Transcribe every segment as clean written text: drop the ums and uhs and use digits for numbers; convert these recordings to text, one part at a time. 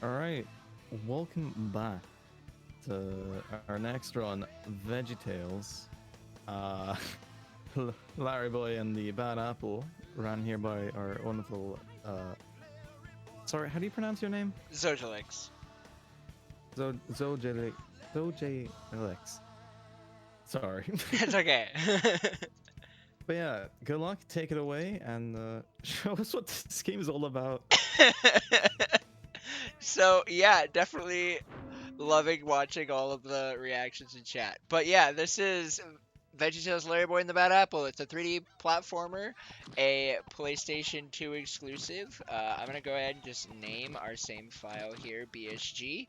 Alright, welcome back to our next run, Veggietales. Uh, Larryboy and the Bad Apple, ran here by our wonderful, sorry, how do you pronounce your name? Zojalyx. Zojalyx. Zojalyx. Sorry. It's okay. But yeah, good luck, take it away, and show us what this game is all about. So yeah, definitely loving watching all of the reactions in chat. But yeah, this is Veggietales Larryboy and the Bad Apple. It's a 3D platformer, a PlayStation 2 exclusive. I'm gonna go ahead and just name our same file here, BSG.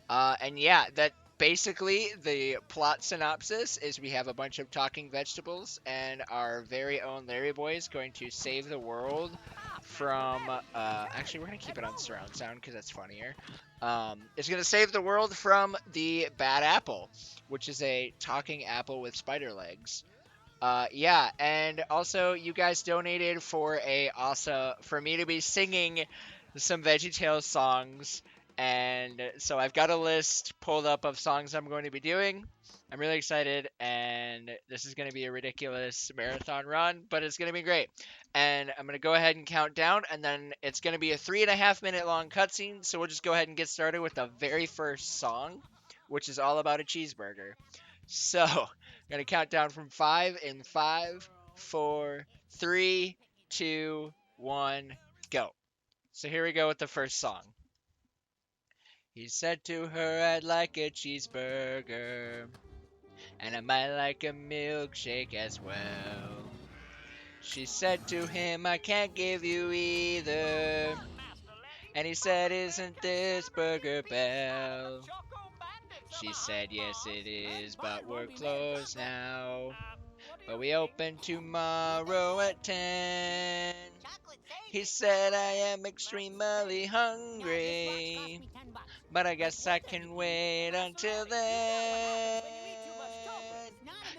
And yeah, that basically the plot synopsis is we have a bunch of talking vegetables, and our very own Larryboy is going to save the world from. Actually, we're gonna keep it on surround sound because that's funnier. It's gonna save the world from the bad apple, which is a talking apple with spider legs. Yeah, and also you guys donated for me to be singing some VeggieTales songs, and so I've got a list pulled up of songs I'm going to be doing. I'm really excited, and this is going to be a ridiculous marathon run, but it's going to be great. And I'm going to go ahead and count down, and then it's going to be a 3.5 minute long cutscene. So we'll just go ahead and get started with the very first song, which is all about a cheeseburger. So I'm gonna count down from five in five, four, three, two, one, go. So here we go with the first song. He said to her, I'd like a cheeseburger, and I might like a milkshake as well. She said to him, I can't give you either. And he said, isn't this Burger Bell? She said, yes it is, but we're closed now. But we open tomorrow at 10. He said, I am extremely hungry, but I guess I can wait until then.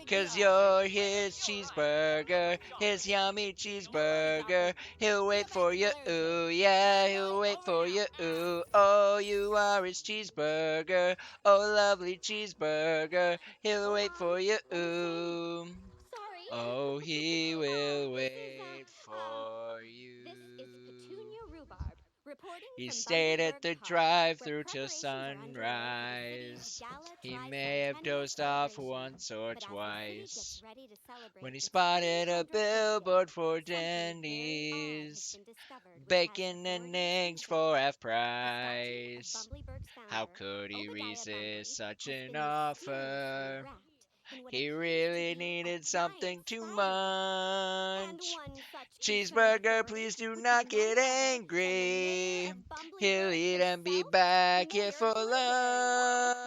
'Cause you're his cheeseburger, his yummy cheeseburger. He'll wait for you, ooh, yeah, he'll wait for you, ooh. Oh, you are his cheeseburger, oh, lovely cheeseburger. He'll wait for you, ooh. Oh, he will wait for you. He stayed at the drive-thru till sunrise. He may have dozed off once or twice when he spotted a billboard for Denny's, bacon and eggs for half price. How could he resist such an offer? He really needed something too much. Cheeseburger, please do not get angry. He'll eat and be back here for lunch.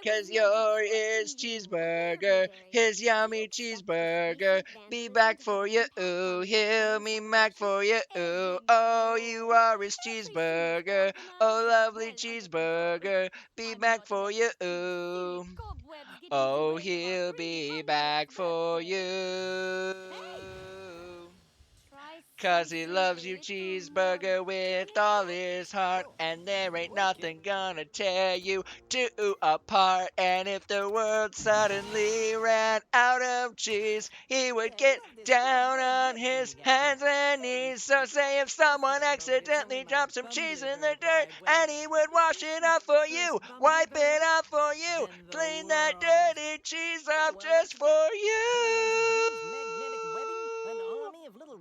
'Cause you're his cheeseburger, his yummy cheeseburger. Be back for you, ooh. He'll be back for you, ooh. Oh, you are his cheeseburger. Oh, lovely cheeseburger. Be back for you, ooh. Oh, he'll be back for you. 'Cause he loves you, cheeseburger, with all his heart. And there ain't nothing gonna tear you two apart. And if the world suddenly ran out of cheese, he would get down on his hands and knees. So say if someone accidentally dropped some cheese in the dirt, and he would wash it off for you, wipe it off for you, clean that dirty cheese off just for you.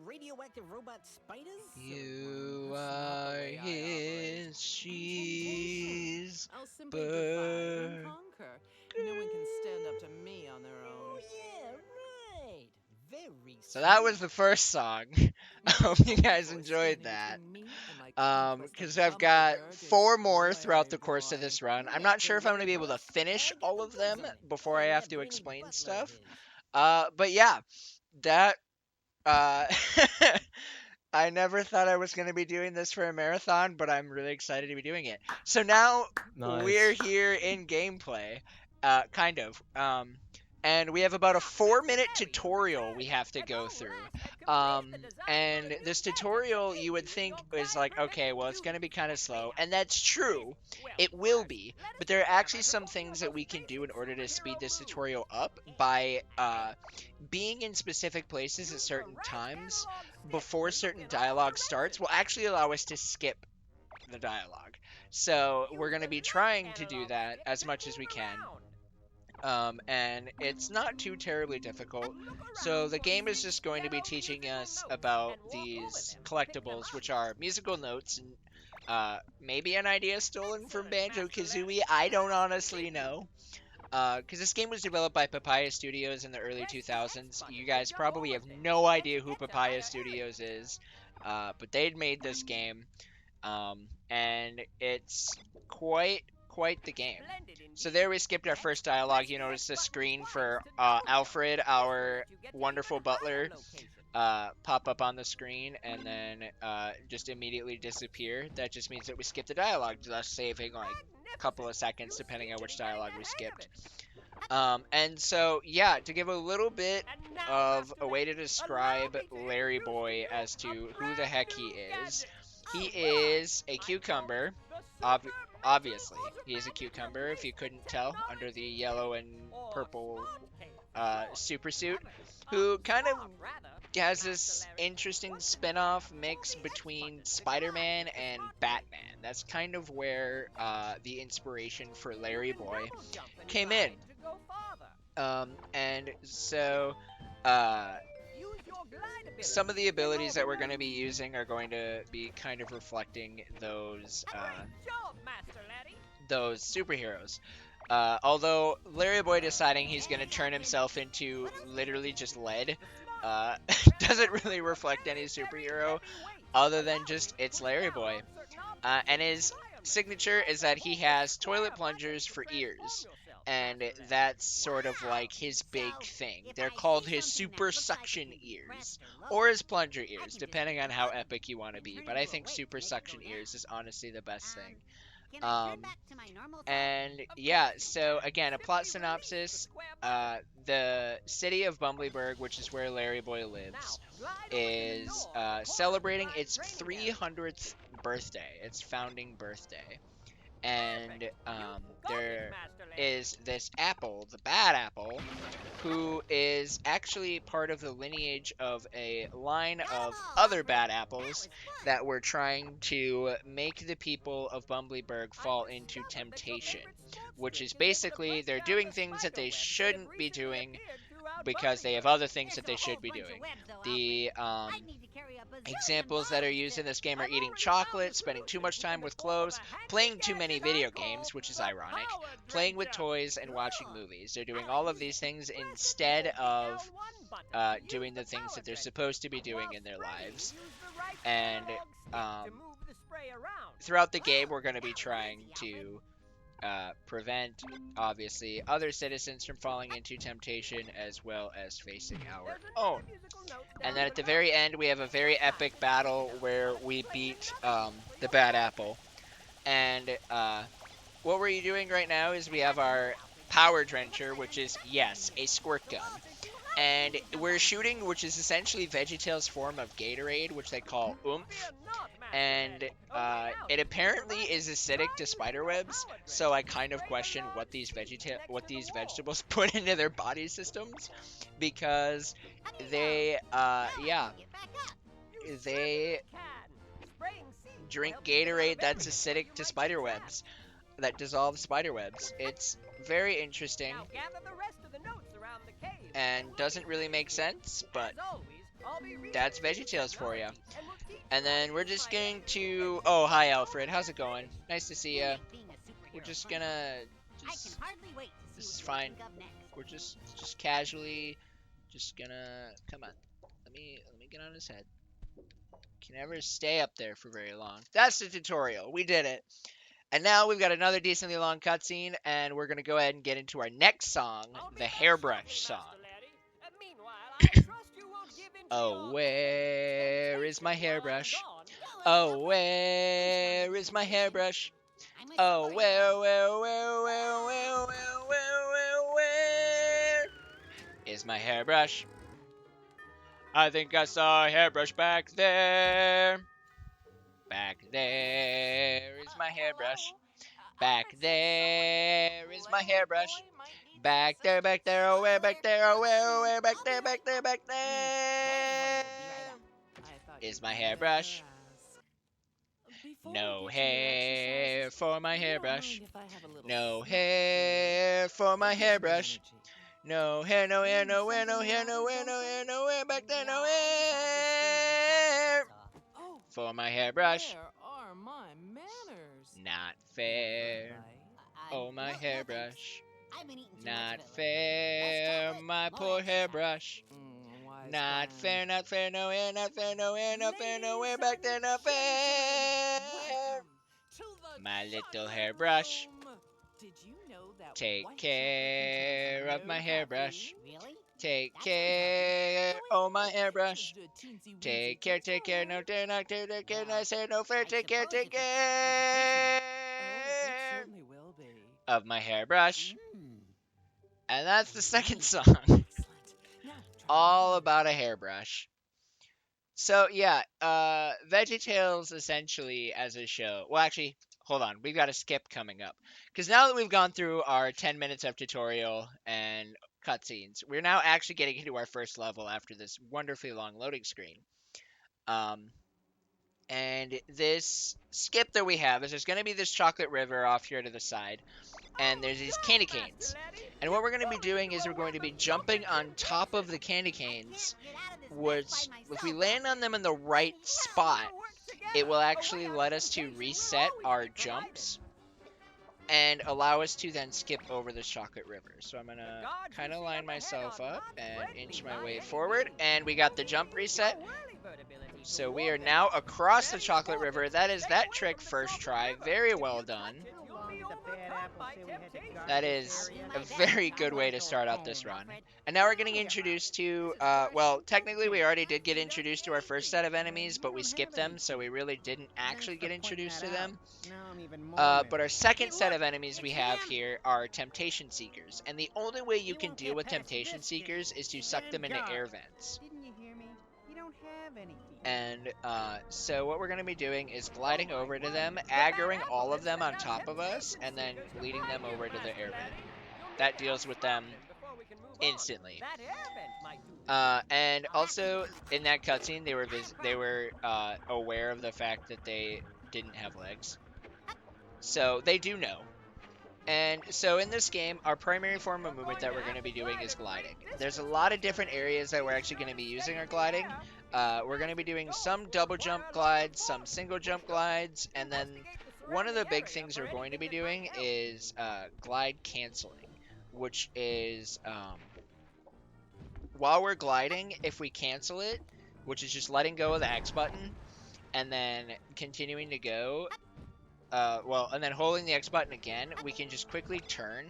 Radioactive robot spiders? You are his cheese. I'll simply divide and conquer. No one can stand up to me on their own. Oh yeah, right. Very. So that was the first song. I hope you guys enjoyed that. Because I've got 4 more throughout the course of this run. I'm not sure if I'm going to be able to finish all of them before I have to explain stuff. But yeah, that I never thought I was going to be doing this for a marathon, but I'm really excited to be doing it. So now Nice. we're here in gameplay, kind of. and we have about a 4-minute tutorial we have to go through. And this tutorial you would think is like, okay, well, it's going to be kind of slow, and that's true. It will be, but there are actually some things that we can do in order to speed this tutorial up by being in specific places at certain times before certain dialogue starts will actually allow us to skip the dialogue. So we're going to be trying to do that as much as we can. And it's not too terribly difficult. So the game is just going to be teaching us about these collectibles, which are musical notes and maybe an idea stolen from Banjo-Kazooie. I don't honestly know. Because this game was developed by Papaya Studios in the early 2000s. You guys probably have no idea who Papaya Studios is, but they'd made this game, and it's quite the game. So there we skipped our first dialogue. You notice the screen for Alfred, our wonderful butler, pop up on the screen and then just immediately disappear. That just means that we skipped the dialogue, thus saving like a couple of seconds depending on which dialogue we skipped. And so, yeah, to give a little bit of a way to describe Larryboy as to who the heck he is a cucumber. Obviously, he is a cucumber, if you couldn't tell, under the yellow and purple super suit, who kind of has this interesting spin-off mix between Spider-Man and Batman. That's kind of where the inspiration for Larryboy came in. And so some of the abilities that we're going to be using are going to be kind of reflecting those superheroes. Although Larryboy deciding he's going to turn himself into literally just lead doesn't really reflect any superhero other than just it's Larryboy. And his signature is that he has toilet plungers for ears. And that's sort of like his big thing. They're called his super suction ears. Or his plunger ears, depending on how epic you want to be. But I think super suction ears is honestly the best thing. And yeah, so again, a plot synopsis. The city of Bumbleberg, which is where Larryboy lives, is celebrating its 300th birthday, its founding birthday. And there is this apple, the bad apple, who is actually part of the lineage of a line of other bad apples that were trying to make the people of Bumbleberg fall into temptation, which is basically they're doing things that they shouldn't be doing because they have other things that they should be doing. The examples that are used in this game are eating chocolate, spending too much time with clothes, playing too many video games, which is ironic, playing with toys, and watching movies. They're doing all of these things instead of doing the things that they're supposed to be doing in their lives. And throughout the game, we're going to be trying to prevent, obviously, other citizens from falling into temptation as well as facing our own. And then at the very end, we have a very epic battle where we beat the bad apple. And what we're doing right now is we have our power drencher, which is, yes, a squirt gun. And we're shooting, which is essentially Veggietales' form of Gatorade, which they call oomph. And it apparently is acidic to spiderwebs, so I kind of question what these vegetables put into their body systems, because they drink Gatorade that's acidic to spiderwebs, that dissolves spiderwebs. It's very interesting and doesn't really make sense, but that's Veggietales for you. And then we're just going to... Oh, hi, Alfred. How's it going? Nice to see you. We're just gonna... This is fine. We're just casually... Just gonna... Come on. Let me get on his head. Can never stay up there for very long. That's the tutorial. We did it. And now we've got another decently long cutscene, and we're gonna go ahead and get into our next song, the Hairbrush song. Oh, where is my hairbrush? Oh, where is my hairbrush? Oh, where? my hairbrush? I think I saw a hairbrush back there. Back there is my hairbrush. Back there is my hairbrush. Back there, oh where, back there, oh where, back there, back there. Is my hairbrush. No hair for my hairbrush. No hair for my hairbrush. No hair, no hair, no hair, no hair, no hair, no hair, no hair, back there, no hair for my hairbrush. Where are my manners? Not fair. Oh, my hairbrush. Not fair, my poor hairbrush. Not fair, not fair, no hair, not fair, no hair, no fair, no hair, back there, not fair. My little hairbrush. Did you know that Take white care chocolate of my contains hairbrush. Really? Take That's care, oh my hairbrush. the teensy weensy Take care, take care, no dare, not care, take care, nice hair, no fair, I take care, suppose take if it's care Oh, it certainly will be. of my hairbrush. Hmm. And that's the second song, Excellent. Now, try all again. about a hairbrush. So yeah, VeggieTales essentially as a show. Well, actually, hold on, we've got a skip coming up because now that we've gone through our 10 minutes of tutorial and cutscenes, we're now actually getting into our first level after this wonderfully long loading screen. And this skip that we have is there's going to be this chocolate river off here to the side, and there's these candy canes. And what we're going to be doing is we're going to be jumping on top of the candy canes, which, if we land on them in the right spot, it will actually let us to reset our jumps and allow us to then skip over the chocolate river. So I'm going to kind of line myself up and inch my way forward, and we got the jump reset. So we are now across the chocolate river. That is that trick first try. Very well done. That is a very good way to start out this run. And now we're getting introduced to, well, technically we already did get introduced to our first set of enemies, but we skipped them, so we really didn't actually get introduced to them. But our second set of enemies we have here are Temptation Seekers. And the only way you can deal with Temptation Seekers is to suck them into air vents. Didn't you hear me? You don't have any feet. And so what we're going to be doing is gliding over to them, aggroing all of them on top of us, and then leading them over to the air vent. That deals with them instantly. And also in that cutscene, they were aware of the fact that they didn't have legs, so they do know. And so in this game, our primary form of movement that we're going to be doing is gliding. There's a lot of different areas that we're actually going to be using our gliding. We're going to be doing some double jump glides, some single jump glides, and then one of the big things we're going to be doing is glide canceling, which is while we're gliding, if we cancel it, which is just letting go of the X button and then continuing to go, and then holding the X button again, we can just quickly turn.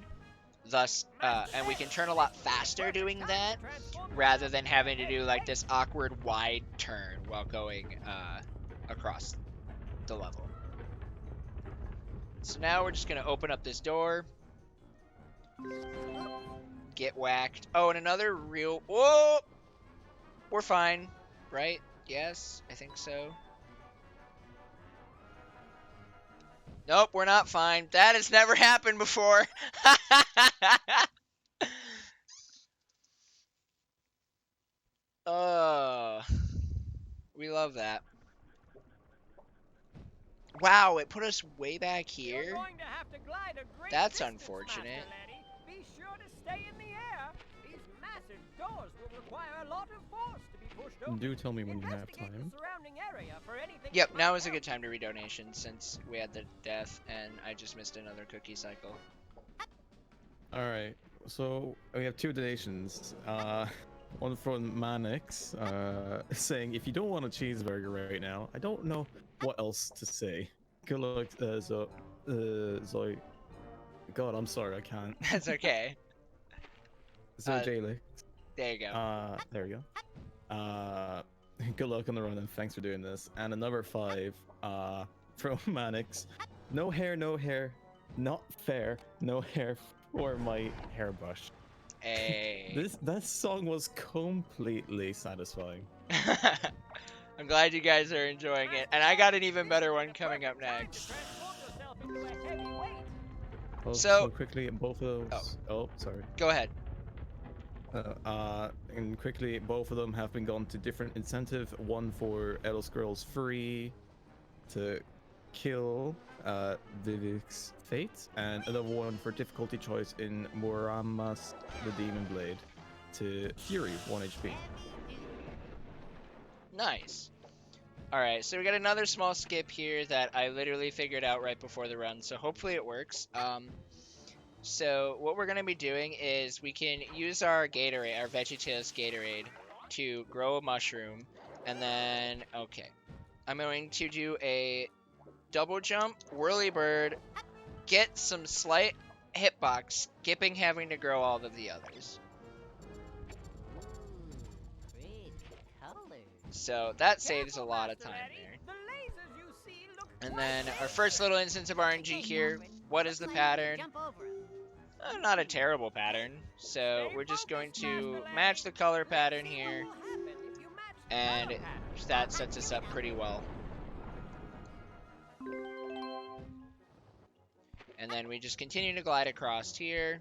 Thus, and we can turn a lot faster doing that, rather than having to do like this awkward wide turn while going across the level. So now we're just gonna open up this door, get whacked. Oh, and another real. Whoa! We're fine, right? Yes, I think so. Nope, we're not fine. That has never happened before. Oh, we love that. Wow, it put us way back here. That's unfortunate. Be sure to stay in the air. These massive doors will require a lot of force to be pushed open. Do tell me when you have time. Yep, now is a good time to read donations since we had the death and I just missed another cookie cycle. Alright, so we have two donations. One from Manix, saying, if you don't want a cheeseburger right now, I don't know what else to say. Good luck, Zoe. God, I'm sorry, I can't. That's okay. Zojalyx. There you go. There we go. Good luck on the run and thanks for doing this. And another 5 from Manix. No hair, not fair. No hair for my hairbrush. a... That song was completely satisfying. I'm glad you guys are enjoying it. And I got an even better one coming up next. So quickly, both of those. Oh, sorry. Go ahead. And quickly, both of them have been gone to different incentive. One for Elder Scrolls Free to kill Vivek's Fate, and another one for difficulty choice in Muramas the Demon Blade to Fury 1 HP. Nice. Alright, so we got another small skip here that I literally figured out right before the run, so hopefully it works. So what we're going to be doing is we can use our Gatorade, our Veggietales Gatorade, to grow a mushroom, and then, okay, I'm going to do a double jump, whirly bird, get some slight hitbox, skipping having to grow all of the others. Pretty colors. So that saves a lot of time there. And then our first little instance of RNG here. What is the pattern? Jump over 'em. Not a terrible pattern. So we're just going to match the color pattern here. And that sets us up pretty well. And then we just continue to glide across here.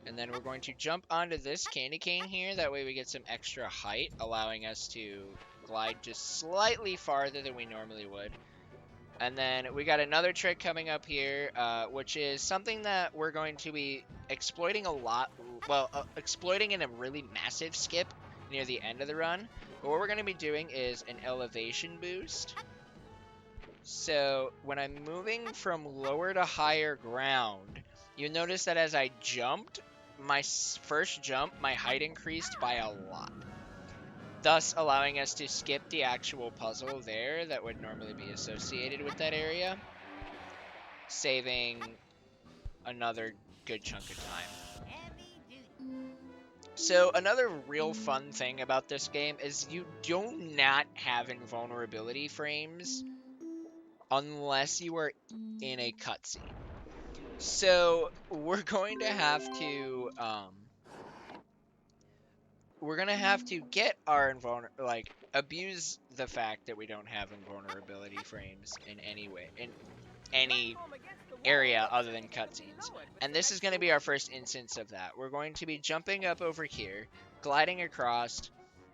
And then we're going to jump onto this candy cane here. That way we get some extra height, allowing us to glide just slightly farther than we normally would. And then we got another trick coming up here, which is something that we're going to be exploiting a lot. Well, exploiting in a really massive skip near the end of the run. But what we're going to be doing is an elevation boost. So when I'm moving from lower to higher ground, you notice that as I jumped, my first jump, my height increased by a lot. Thus allowing us to skip the actual puzzle there that would normally be associated with that area. Saving another good chunk of time. Heavy duty. So another real fun thing about this game is you do not have invulnerability frames unless you are in a cutscene. So we're going to have to get our abuse the fact that we don't have invulnerability frames in any way, in any area other than cutscenes. And this is going to be our first instance of that. We're going to be jumping up over here, gliding across,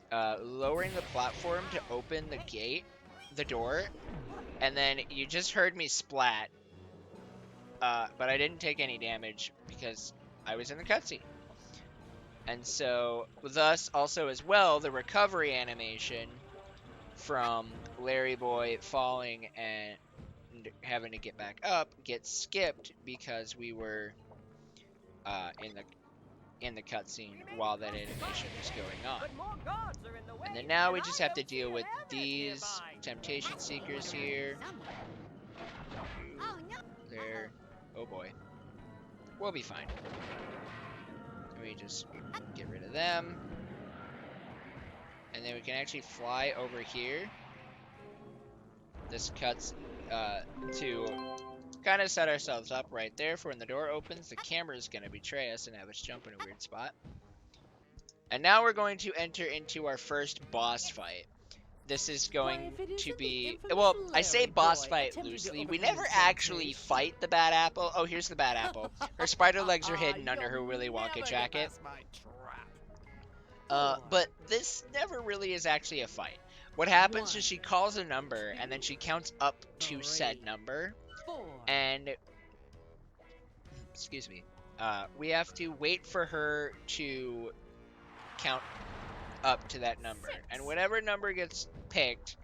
lowering the platform to open the gate, the door, and then you just heard me splat, but I didn't take any damage because I was in the cutscene. And so, thus, also as well, the recovery animation from Larryboy falling and having to get back up gets skipped because we were in the cutscene while that animation was going on. And then now we just have to deal with these Temptation Seekers here. Oh no. There. Oh boy. We'll be fine. We just get rid of them. And then we can actually fly over here. This cuts to kind of set ourselves up right there for when the door opens. The camera is going to betray us and have us jump in a weird spot. And now we're going to enter into our first boss fight. This is going to be, well, I say boss fight loosely. We never actually fight the Bad Apple. Oh, here's the Bad Apple. Her spider legs are hidden under her Willy Wonka jacket. But this never really is actually a fight. What happens is she calls a number, and then she counts up to said number. And, excuse me, we have to wait for her to count up to that number. And whatever number gets picked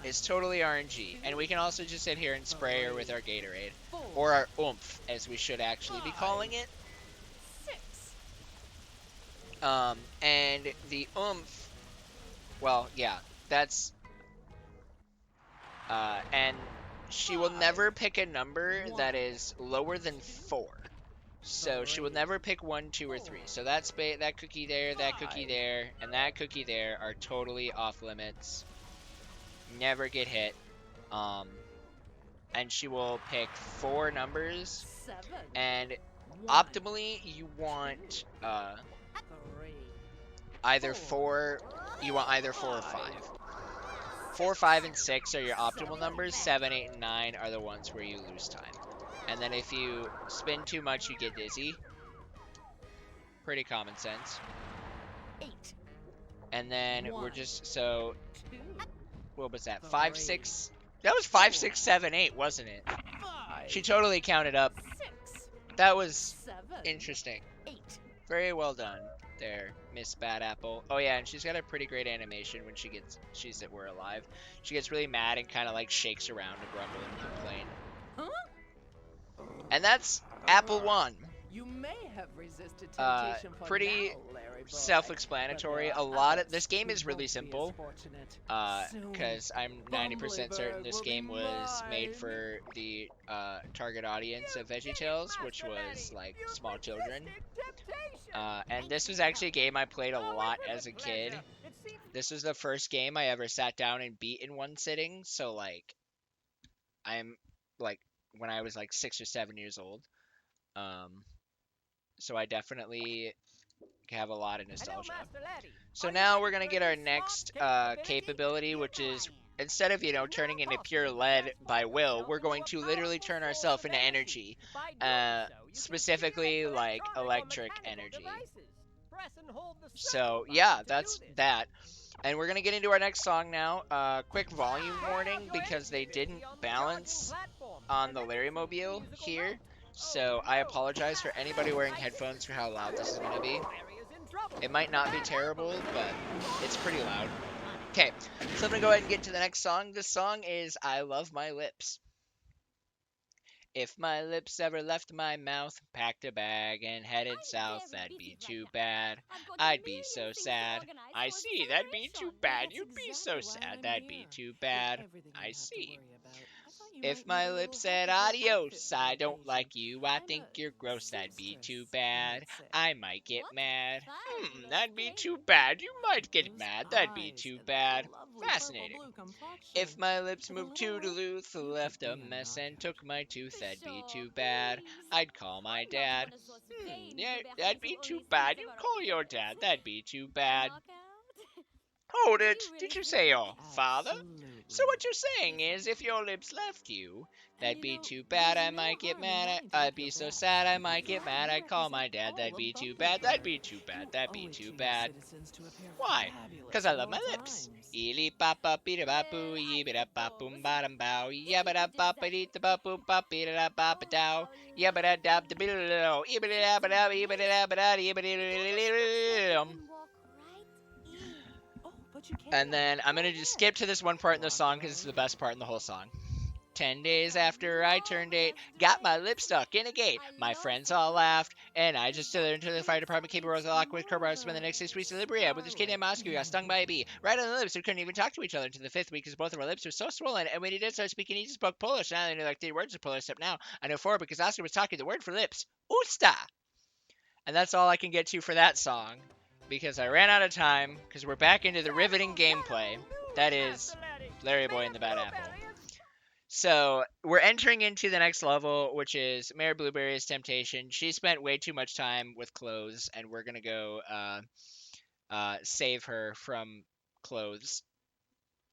is totally RNG. And we can also just sit here and spray her with our Gatorade. Or our oomph, as we should actually be calling it. And the oomph, well, yeah, that's, and she will never pick a number that is lower than 4. So she will never pick 1, 2, or 3. So that cookie there, that cookie there, and that cookie there are totally off limits. Never get hit. and she will pick 4 numbers, 7. and 1, optimally you want 3. either 4. You want either 4 or 5. 4, 5, and 6 are your optimal numbers. 7, 8, and 9 are the ones where you lose time. And then if you spin too much, you get dizzy. Pretty common sense. 8. And then we're just, so, 2. what was that? 5, 6. That was 5, 6, 7, 8, wasn't it? 5. She totally counted up. 6. That was 7. interesting. 8. Very well done there, Miss Bad Apple. Oh yeah, and she's got a pretty great animation when she's at We're Alive. She gets really mad and kind of like shakes around and grumble and complain. Huh? And that's Apple 1. You may have resisted temptation for Pretty now, Larryboy, self-explanatory. but A there are lot of others this game who is really won't be as simple. fortunate. Because I'm 90% certain this game was made mine. for the target audience of Veggietales, which was like small children. And this was actually a game I played a lot as a kid. This was the first game I ever sat down and beat in one sitting. So like, I'm like when I was like 6 or 7 years old. So I definitely have a lot of nostalgia. So now we're gonna get our next capability, which is instead of turning into pure lead by will, we're going to literally turn ourselves into energy, specifically like electric energy. So yeah, that's that. And we're gonna get into our next song now. Quick volume warning because they didn't balance on the Larrymobile here. So I apologize for anybody wearing headphones for how loud this is gonna be. It might not be terrible, but it's pretty loud. Okay, so I'm gonna go ahead and get to the next song. This song is I Love My Lips. If my lips ever left my mouth, packed a bag and headed south, that'd be too bad. I'd be so sad. I see, that'd be too bad. You'd be so sad. That'd be too bad. I see. If my lips said adios, I don't like you, I think you're gross, that'd be too bad. I might get mad. That'd be too bad. You might get mad. That'd be too bad. Fascinating. If my lips moved to Duluth, left a mess and took my tooth, that'd be too bad. I'd call my dad. Yeah, that'd be too bad. You call your dad. That'd be too bad. Hold it. Did you say your father? So what you're saying is if your lips left you, that'd be too bad. I might get mad. I'd be so sad. I might get mad. I'd call my dad. That'd be too bad. That'd be too bad. That'd be too bad. Why? Because I love my lips. Eely papa beat ba boo yee ba ba boom bottom bow yabba da ba ba dee da ba boom ba beat da ba ba dow yabba da da da bi lo yabba da ba da yabba da ba da yabba da. And then I'm going to just skip to this one part in the song because it's the best part in the whole song. 10 days after I turned 8, got my lip stuck in a gate. My friends all laughed, and I just stood there until the fire department came over with a lock with crowbars. Spent the next 6 weeks in Liberia with this kid named Moscow who got stung by a bee. Right on the lips, we couldn't even talk to each other until the 5th week because both of our lips were so swollen. And when he did start speaking, he just spoke Polish. And I only knew like 3 words of Polish, except now I know 4 because Oscar was talking the word for lips. Usta! And that's all I can get to for that song. Because I ran out of time, because we're back into the riveting gameplay. That is Larryboy and the Bad Apple. So, we're entering into the next level, which is Mayor Blueberry's Temptation. She spent way too much time with clothes, and we're going to go save her from clothes.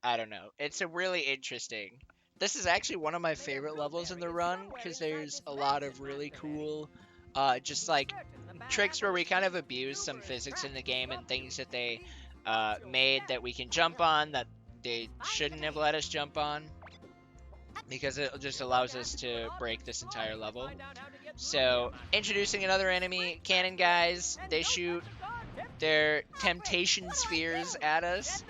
I don't know. It's a really interesting... This is actually one of my favorite levels in the run, because there's a lot of really cool, just like... tricks where we kind of abuse some physics in the game and things that they made that we can jump on that they shouldn't have let us jump on because it just allows us to break this entire level. So introducing another enemy, cannon guys. They shoot their temptation spheres at us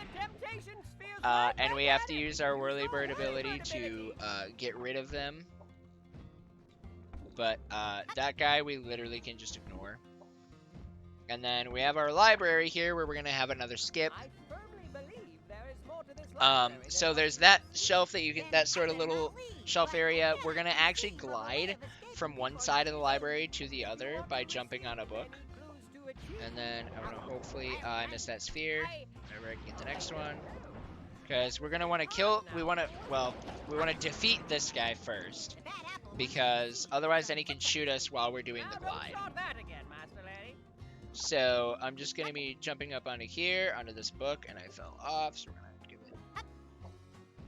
and we have to use our whirlybird ability to get rid of them. But that guy we literally can just ignore. And then we have our library here where we're going to have another skip. So there's that shelf that you can, that sort of little shelf area. We're going to actually glide from one side of the library to the other by jumping on a book. And then I'm going to hopefully, I missed that sphere. Whenever I can get the next one. Because we're gonna want to kill. We want to defeat this guy first, The bad apple. because otherwise then he can shoot us while we're doing Now, the don't glide. start that again, Master Larry. So I'm just gonna be jumping up onto here, onto this book, and I fell off, so we're gonna give it.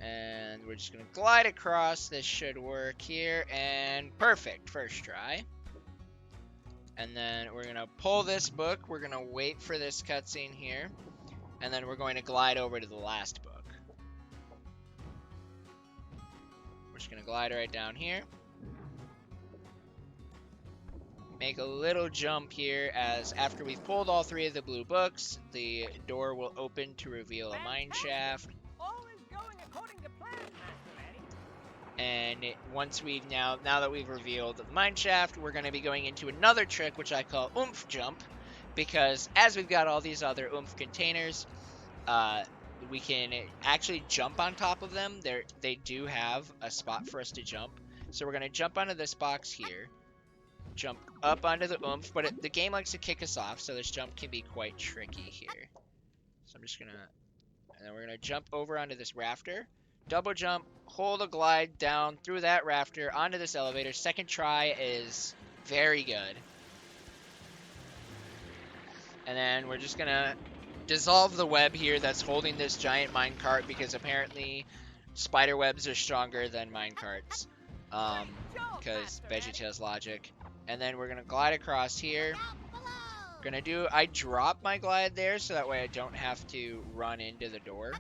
And we're just gonna glide across. This should work here, and perfect, first try. And then we're gonna pull this book. We're gonna wait for this cutscene here, and then we're going to glide over to the last book. We're just gonna glide right down here. Make a little jump here, as after we've pulled all 3 of the blue books, the door will open to reveal a mine shaft. All is going according to plan, Master Larry. And once we've now that we've revealed the mine shaft, we're going to be going into another trick, which I call oomph jump, because as we've got all these other oomph containers, we can actually jump on top of them. They do have a spot for us to jump, so we're going to jump onto this box here, jump up onto the oomph, but the game likes to kick us off, so this jump can be quite tricky here. So I'm just gonna, and then we're gonna jump over onto this rafter, double jump, hold a glide down through that rafter onto this elevator. Second try is very good. And then we're just gonna dissolve the web here that's holding this giant minecart, because apparently spider webs are stronger than minecarts. Because Veggietales logic. And then we're gonna glide across here. I drop my glide there so that way I don't have to run into the door.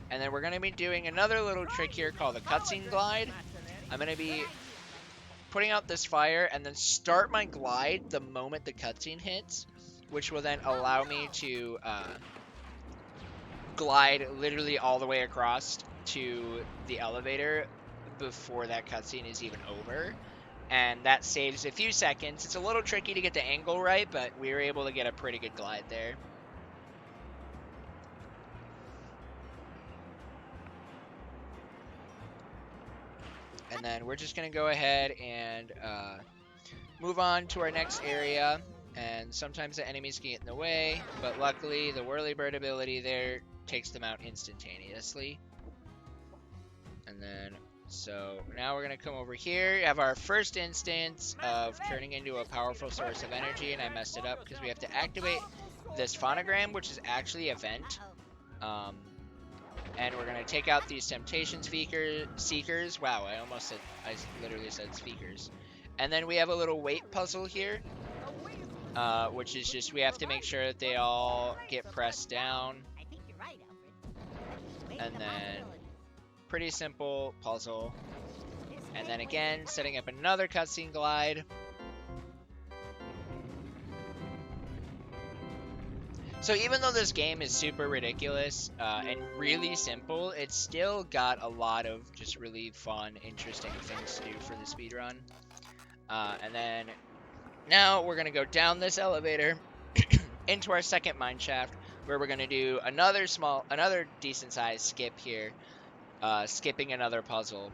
And then we're gonna be doing another little trick here called the cutscene glide. I'm gonna be putting out this fire and then start my glide the moment the cutscene hits, which will then allow me to glide literally all the way across to the elevator before that cutscene is even over. And that saves a few seconds. It's a little tricky to get the angle right, but we were able to get a pretty good glide there. And then we're just going to go ahead and move on to our next area. And sometimes the enemies can get in the way, but luckily the Whirlybird ability there takes them out instantaneously. And then, so now we're going to come over here. We have our first instance of turning into a powerful source of energy, and I messed it up because we have to activate this phonogram, which is actually a vent. And we're going to take out these temptation seekers. Wow, I literally said speakers. And then we have a little weight puzzle here, which is just we have to make sure that they all get pressed down. I think you're right, Alfred. And then pretty simple puzzle. And then again, setting up another cutscene glide. So even though this game is super ridiculous and really simple, it's still got a lot of just really fun, interesting things to do for the speedrun. And then now we're going to go down this elevator into our second mine shaft, where we're going to do another decent sized skip here. Skipping another puzzle.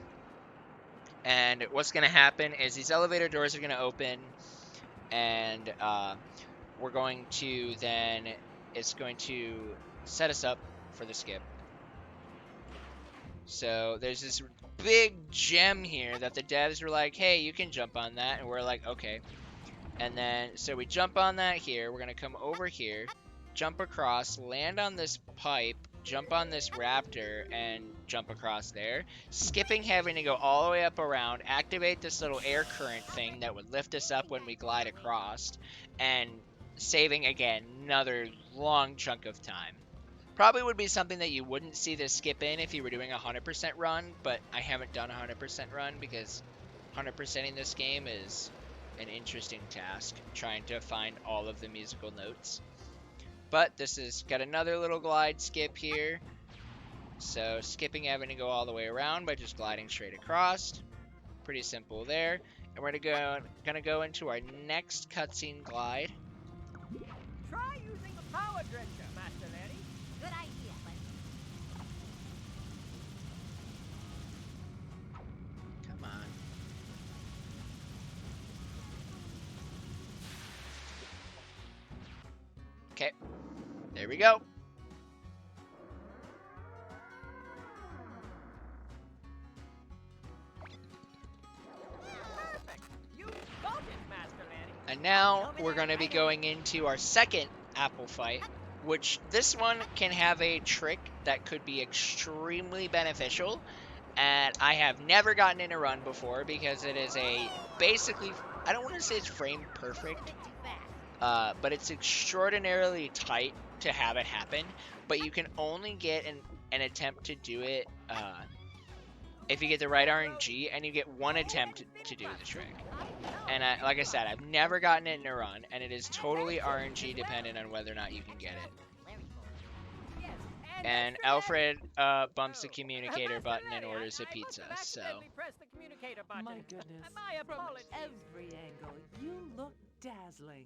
And what's going to happen is these elevator doors are going to open, and we're going to then, it's going to set us up for the skip. So there's this big gem here that the devs were like, hey, you can jump on that, and we're like, okay. And then, so we jump on that here, we're going to come over here, jump across, land on this pipe, jump on this raptor, and jump across there, skipping having to go all the way up around, activate this little air current thing that would lift us up when we glide across, and saving again another long chunk of time. Probably would be something that you wouldn't see this skip in if you were doing a 100% run, but I haven't done a 100% run because 100%ing this game is an interesting task, trying to find all of the musical notes. But this has got another little glide skip here. So skipping having to go all the way around by just gliding straight across. Pretty simple there. And we're gonna go into our next cutscene glide. Try using the power drencher, Master Larry. Good idea, but Come on. Okay. There we go. now we're going to be going into our second apple fight, which this one can have a trick that could be extremely beneficial. And I have never gotten in a run before because it is a basically, I don't want to say it's frame perfect, but it's extraordinarily tight to have it happen. But you can only get an attempt to do it if you get the right RNG, and you get one attempt to do the trick. And like I said, I've never gotten it in a run, and it is totally RNG dependent on whether or not you can get it. And Alfred bumps the communicator button and orders a pizza, so... My goodness. My From apologies. every angle, you look dazzling.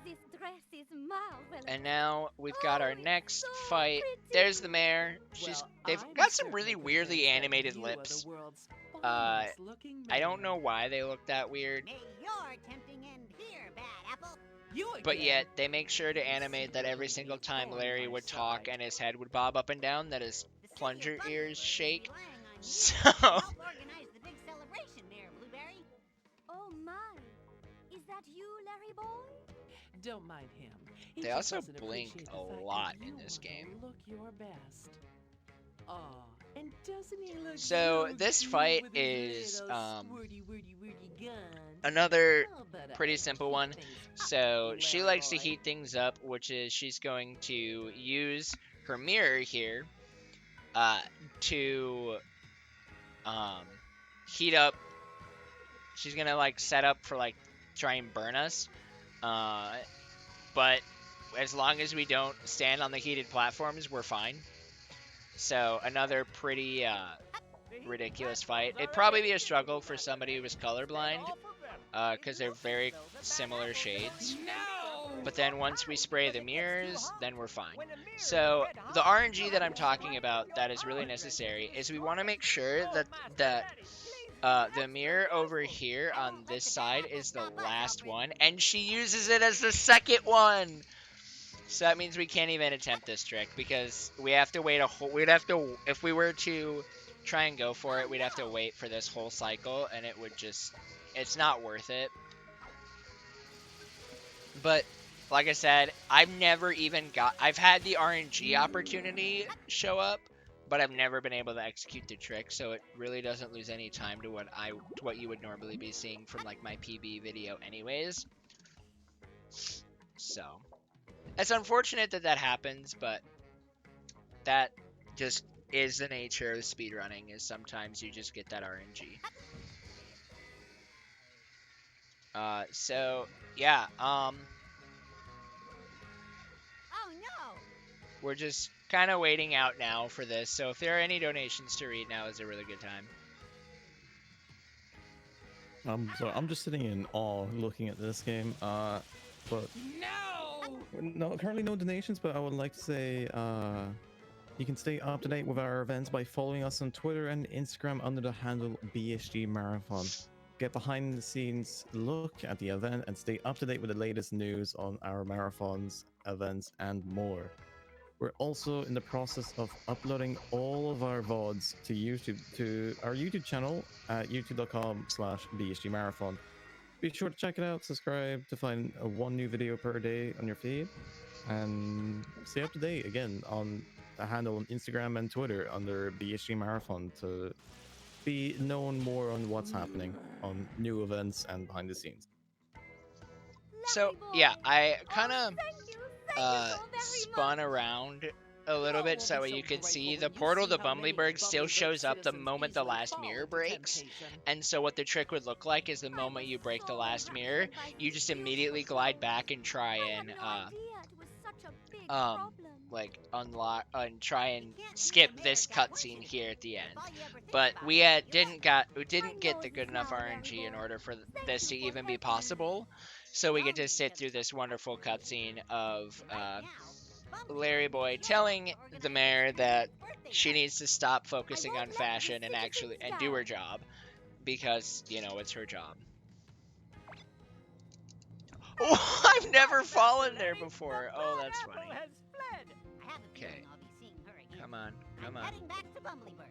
This dress is marvelous. And now we've got our Oh, it's next so fight. pretty. There's the mayor. Well, They've I'm got some certainly really weirdly convinced that animated you are the lips. world's Uh, finest looking I don't mayor. know why they look that weird, May your tempting end here, bad apple. You but again. yet they make sure to animate that every single time Larry would talk and his head would bob up and down, that his The city of plunger Bumbleberg ears is shake. relying on you So, to help organize the big celebration, Mayor Blueberry. Oh my, is that you, Larry boy? Don't mind him. He They just also doesn't blink appreciate a the fact lot that in you this wanna game. Look your best. Aw, and doesn't he look So, so this cute fight with his is, little squirty gun? another Oh, but pretty simple heat one. things So up, she Larry likes to boy. heat things up, which is she's going to use her mirror here to heat up. She's gonna like set up for like try and burn us, but as long as we don't stand on the heated platforms, we're fine. So another pretty ridiculous fight. It'd probably be a struggle for somebody who was colorblind, because they're very similar shades. But then once we spray the mirrors, then we're fine. So the RNG that I'm talking about that is really necessary is we want to make sure that the mirror over here on this side is the last one, and she uses it as the second one. So that means we can't even attempt this trick because we have to wait if we were to try and go for it, we'd have to wait for this whole cycle, and it would just, it's not worth it. But like I said, I've had the RNG opportunity show up, but I've never been able to execute the trick, so it really doesn't lose any time to what you would normally be seeing from like my PB video anyways. So it's unfortunate that happens, but that just is the nature of speedrunning, is sometimes you just get that RNG. So yeah, Oh no! we're just kind of waiting out now for this, so if there are any donations to read, now is a really good time. So I'm just sitting in awe looking at this game. But no, currently no donations. But I would like to say, you can stay up to date with our events by following us on Twitter and Instagram under the handle BSG Marathon. Get behind the scenes look at the event and stay up to date with the latest news on our marathons, events, and more. We're also in the process of uploading all of our VODs to YouTube, to our YouTube channel at youtube.com/BSG Marathon. Be sure to check it out, subscribe to find one new video per day on your feed, and stay up to date again on the handle on Instagram and Twitter under BSG Marathon to be known more on what's happening on new events and behind the scenes. So Larry boy. yeah, I kind of Thank you so very spun much. around a little bit so you could see the portal to Bumbleberg still shows up the moment the last mirror breaks. And so what the trick would look like is the moment you break the last mirror, you just immediately glide back and try and like unlock and try and skip this cutscene here at the end. But we didn't get the good enough RNG in order for this to even be possible. So we get to sit through this wonderful cutscene of Larryboy telling the mayor that she needs to stop focusing on fashion and actually do her job, because you know it's her job. Oh, I've never fallen there before. Oh, that's funny. Okay. Come on, come on. Heading back to Bumbleberg.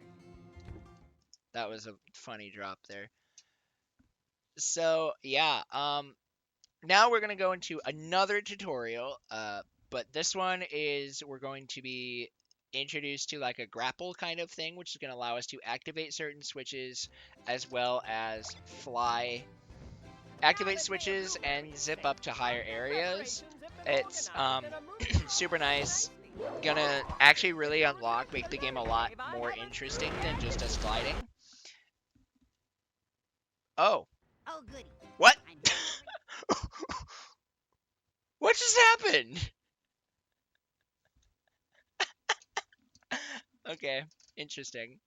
That was a funny drop there. So yeah, now we're going to go into another tutorial, but this one is we're going to be introduced to like a grapple kind of thing, which is going to allow us to activate certain switches as well as activate switches and zip up to higher areas. It's super nice. Gonna actually really make the game a lot more interesting than just us gliding. Oh. Oh, goody. What? I'm What just happened? Okay, interesting.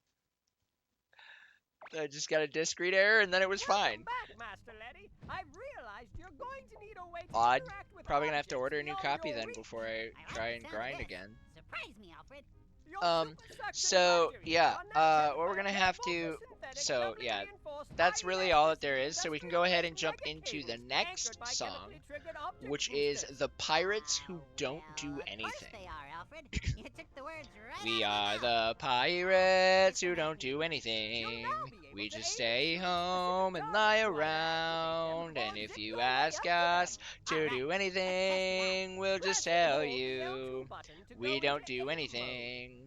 I just got a discrete error and then it was fine. Welcome back, Master Letty. I've realized you're going to need a way to Odd. interact with Probably gonna have to objects order a new beyond copy your then reach. before I try and grind again. Surprise me, Alfred. Your super suction So batteries yeah, are now what we're gonna capable of have to, photosynthetic so locally yeah, reinforced that's really all that there is. high-electricity So we can go ahead and jump industrial into the Veggietales, next anchored by song, chemically triggered object which is boosters. The Pirates Who Don't Do Well, of course Anything. they are, Alfred. You took the words right We out are of my mouth. the pirates who don't do You'll anything. now be able We to just aim stay and shoot home specific and lie targets while around. activating And them if or you zip your way ask up to us them. to Alright, do let's test it out. anything, we'll just Press and tell hold the L2 you button to go we into don't do aim mode. anything.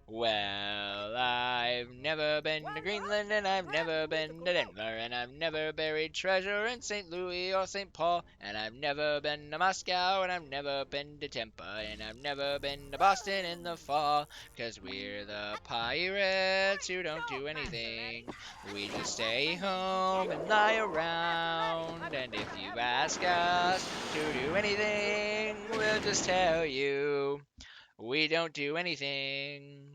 Well, I've never been Well, to what? Greenland, and I've Grab never the been musical to note. Denver, and I've never buried treasure in St. Louis or St. Paul, and I've never been to Moscow, and I've never been to Tampa, and I've never been to Boston in the fall, 'cause we're the pirates who don't do anything. We just stay home and lie around, and if you ask us to do anything, we'll just tell you we don't do anything.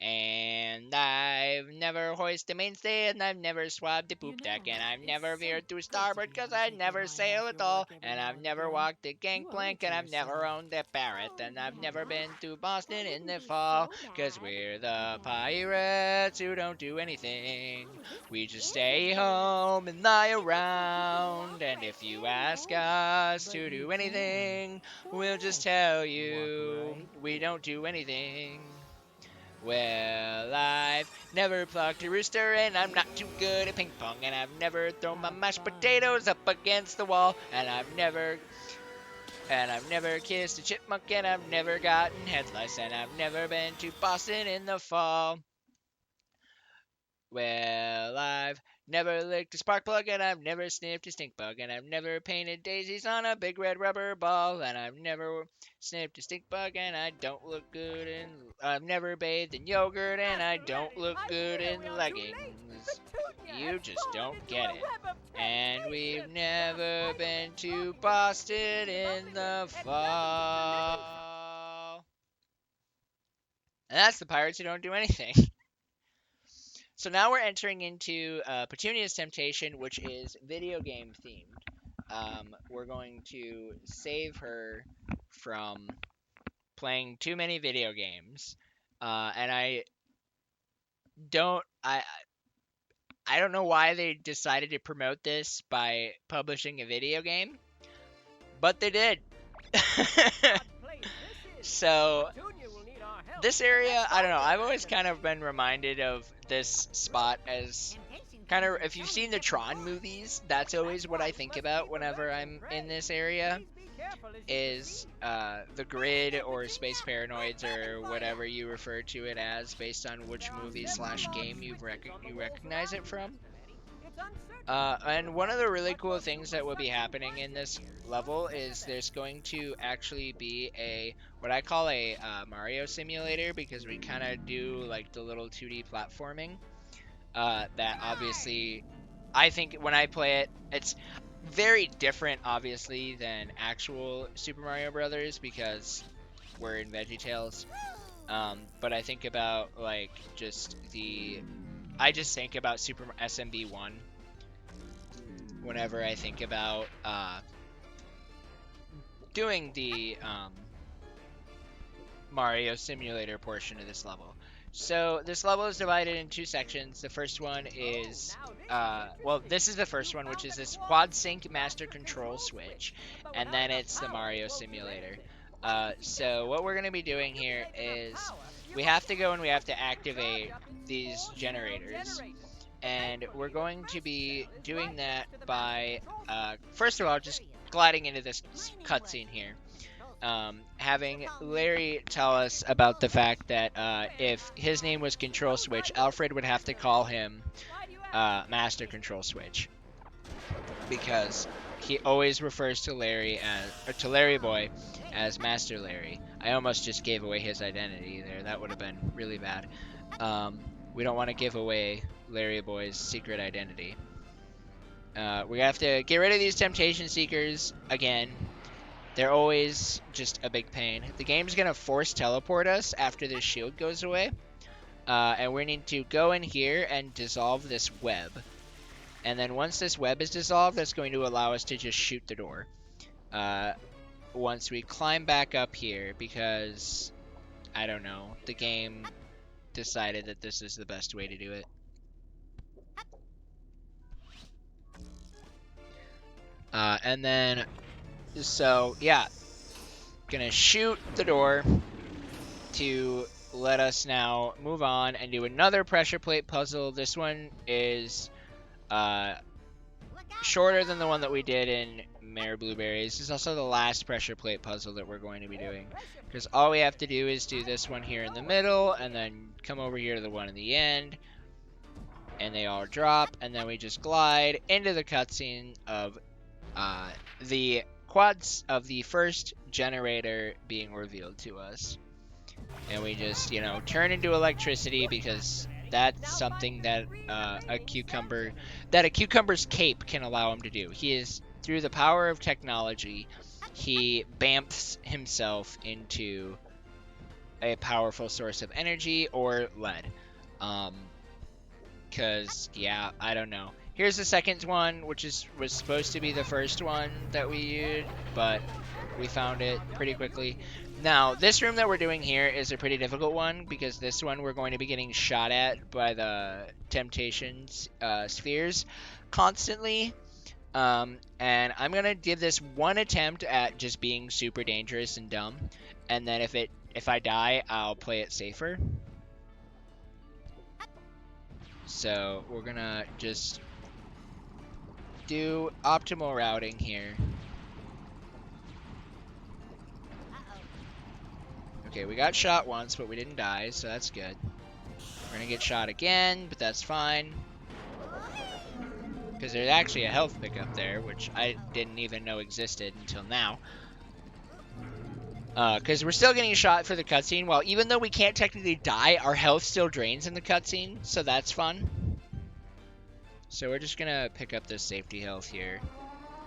And I've never hoisted a mainstay, and I've never swabbed a poop deck, and I've never veered to starboard, 'cause I never sail at all, and I've never walked the gangplank, and I've never owned a parrot, and I've never been to Boston in the fall, 'cause we're the pirates who don't do anything. We just stay home and lie around, and if you ask us to do anything, we'll just tell you we don't do anything. Well, I've never plucked a rooster, and I'm not too good at ping pong, and I've never thrown my mashed potatoes up against the wall, and I've never kissed a chipmunk, and I've never gotten head lice, and I've never been to Boston in the fall. Well, I've never licked a spark plug, and I've never sniffed a stink bug, and I've never painted daisies on a big red rubber ball, and I've never sniffed a stink bug, and I don't look good in. I've never bathed in yogurt, and I don't look good in leggings. You just don't get it. And we've never been to Boston in the fall. And that's the pirates who don't do anything. So now we're entering into Petunia's Temptation, which is video game themed. We're going to save her from playing too many video games, and I don't know why they decided to promote this by publishing a video game, but they did. So this area, I don't know, I've always kind of been reminded of this spot as kind of, if you've seen the Tron movies, that's always what I think about whenever I'm in this area, is the grid or Space Paranoids or whatever you refer to it as based on which movie / game you recognize it from. And one of the really cool things that will be happening in this level is there's going to actually be what I call a Mario simulator, because we kind of do like the little 2D platforming that obviously I think when I play it, it's very different obviously than actual Super Mario Brothers because we're in Veggietales. But I think about like I just think about Super SMB 1 whenever I think about doing the Mario Simulator portion of this level. So this level is divided in two sections. The first one is, well, this is the first one, which is this quad sync master control switch, and then it's the Mario Simulator. So what we're going to be doing here is we have to go and we have to activate these generators. And we're going to be doing that by, first of all, just gliding into this cutscene here, having Larry tell us about the fact that if his name was Control Switch, Alfred would have to call him Master Control Switch, because he always refers to Larryboy as Master Larry. I almost just gave away his identity there. That would have been really bad. We don't want to give away Larryboy's secret identity. We have to get rid of these temptation seekers again. They're always just a big pain. The game's gonna force teleport us after this shield goes away. And we need to go in here and dissolve this web. And then once this web is dissolved, that's going to allow us to just shoot the door. Once we climb back up here, because, I don't know, the game decided that this is the best way to do it. And then, so, yeah. Gonna shoot the door to let us now move on and do another pressure plate puzzle. This one is shorter than the one that we did in Mayor Blueberries. This is also the last pressure plate puzzle that we're going to be doing, because all we have to do is do this one here in the middle and then come over here to the one in the end, and they all drop, and then we just glide into the cutscene of the quads of the first generator being revealed to us. And we just, you know, turn into electricity, because that's something that a cucumber's cape can allow him to do. He is, through the power of technology, he bamfs himself into a powerful source of energy or lead. Cause yeah, I don't know. Here's the second one, which was supposed to be the first one that we used, but we found it pretty quickly. Now, this room that we're doing here is a pretty difficult one, because this one we're going to be getting shot at by the Temptations spheres constantly. And I'm going to give this one attempt at just being super dangerous and dumb. And then if I die, I'll play it safer. So we're going to just do optimal routing here. Okay, we got shot once, but we didn't die, so that's good. We're gonna get shot again, but that's fine. Because there's actually a health pickup there, which I didn't even know existed until now. Because we're still getting shot for the cutscene. Well, even though we can't technically die, our health still drains in the cutscene, so that's fun. So we're just gonna pick up this safety health here.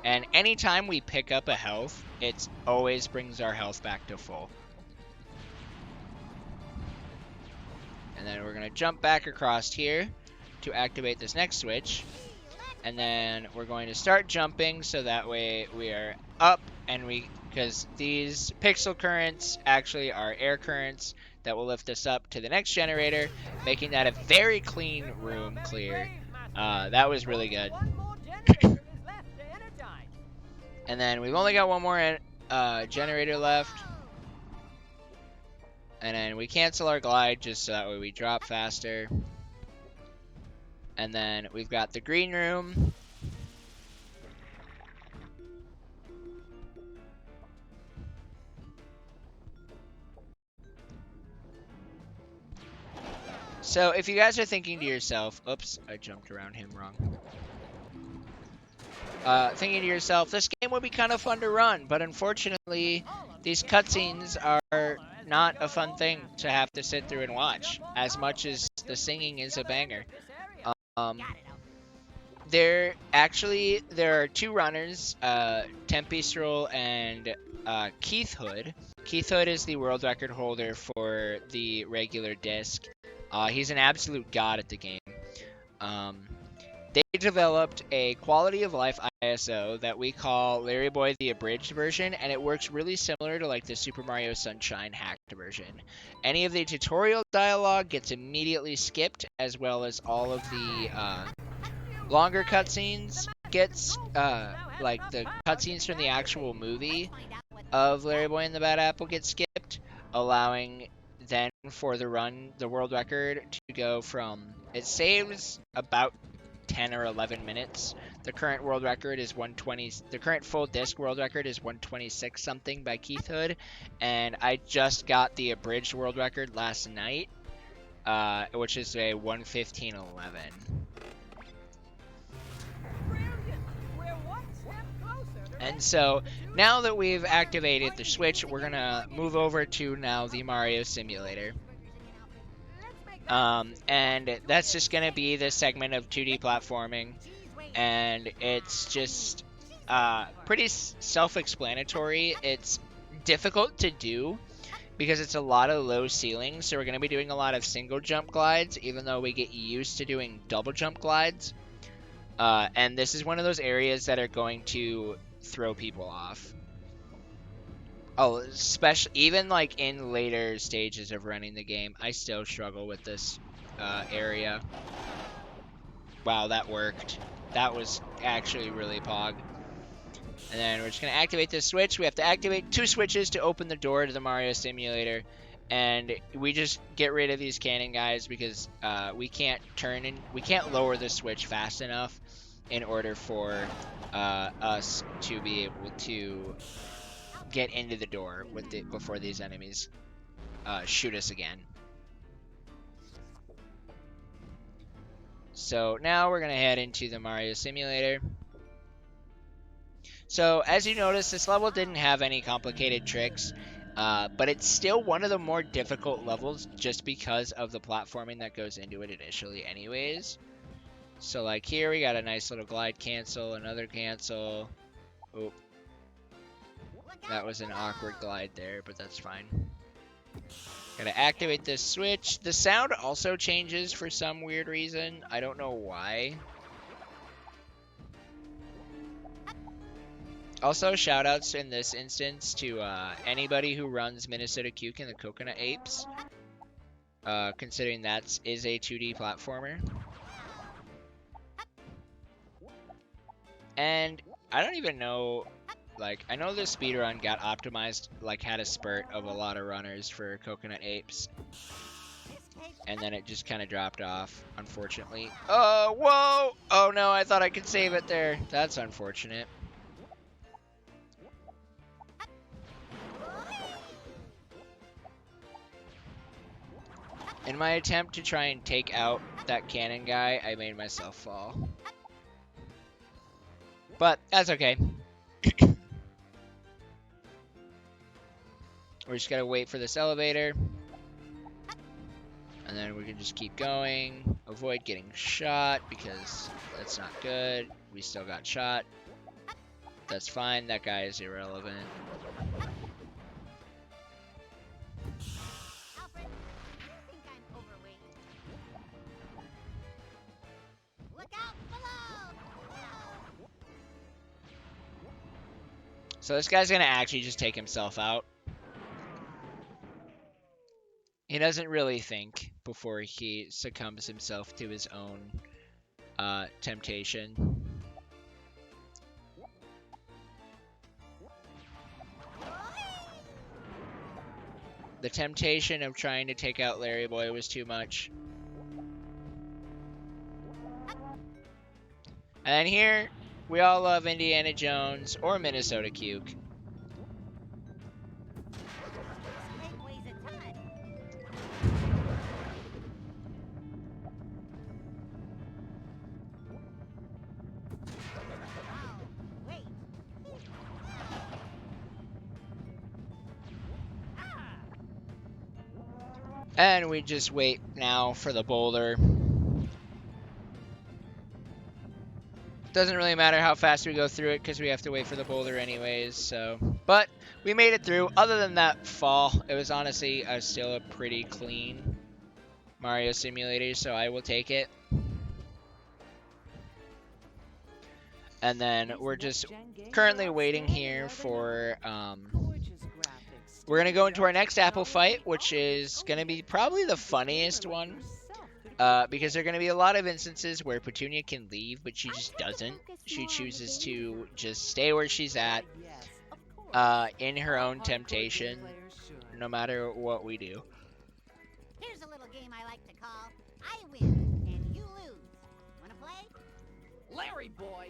And anytime we pick up a health, it always brings our health back to full. And then we're going to jump back across here to activate this next switch. And then we're going to start jumping, so that way we are up, and because these pixel currents actually are air currents that will lift us up to the next generator, making that a very clean room clear. That was really good. And then we've only got one more generator left. And then we cancel our glide just so that way we drop faster. And then we've got the green room. So if you guys are thinking to yourself, oops, I jumped around him wrong. Thinking to yourself, this game would be kind of fun to run, but unfortunately, these cutscenes are not a fun thing to have to sit through and watch, as much as the singing is a banger. There are two runners, Tempestrel and Keith Hood. Keith Hood is the world record holder for the regular disc. He's an absolute god at the game. They developed a quality of life ISO that we call Larryboy the abridged version, and it works really similar to like the Super Mario Sunshine hacked version. Any of the tutorial dialogue gets immediately skipped, as well as all of the longer cutscenes gets like the cutscenes from the actual movie of Larryboy and the Bad Apple get skipped, allowing then for the world record to go from, it saves about 10 or 11 minutes. The current world record is 120. The current full disc world record is 126 something by Keith Hood, and I just got the abridged world record last night, which is a 115.11. And so now that we've activated the Switch, we're gonna move over to now the Mario Simulator. And that's just gonna be this segment of 2D platforming, and it's just pretty self-explanatory. It's difficult to do because it's a lot of low ceilings, so we're gonna be doing a lot of single jump glides, even though we get used to doing double jump glides. And this is one of those areas that are going to throw people off. Oh, especially even like in later stages of running the game, I still struggle with this area. Wow, that worked. That was actually really pog. And then we're just gonna activate this switch. We have to activate 2 switches to open the door to the Mario Simulator, and we just get rid of these cannon guys because we can't lower the switch fast enough in order for us to be able to get into the door before these enemies shoot us again. So now we're gonna head into the Mario Simulator. So as you notice, this level didn't have any complicated tricks, but it's still one of the more difficult levels just because of the platforming that goes into it initially anyways. So like here we got a nice little glide cancel, another cancel. Oop. That was an awkward glide there, but that's fine. Gotta activate this switch. The sound also changes for some weird reason. I don't know why. Also, shoutouts in this instance to anybody who runs Minnesota Cuke and the Coconut Apes, considering that is a 2D platformer. And I don't even know, like, I know the speedrun got optimized, like, had a spurt of a lot of runners for Coconut Apes. And then it just kind of dropped off, unfortunately. Oh, whoa! Oh no, I thought I could save it there. That's unfortunate. In my attempt to try and take out that cannon guy, I made myself fall. But that's okay. We're just gotta wait for this elevator. And then we can just keep going. Avoid getting shot because that's not good. We still got shot. That's fine. That guy is irrelevant. Alfred, you think I'm overweight? Look out below! So this guy's gonna actually just take himself out. He doesn't really think before he succumbs himself to his own temptation. The temptation of trying to take out Larryboy was too much. And here, we all love Indiana Jones or Minnesota Cuke. And we just wait now for the boulder. Doesn't really matter how fast we go through it because we have to wait for the boulder anyways, so. But we made it through. Other than that fall, it was honestly still a pretty clean Mario Simulator, so I will take it. And then we're just currently waiting here for we're going to go into our next apple fight, which is going to be probably the funniest one. Because there are going to be a lot of instances where Petunia can leave, but she just doesn't. She chooses to just stay where she's at, in her own temptation, no matter what we do. Here's a little game I like to call I win and you lose. Wanna play? Larry boy,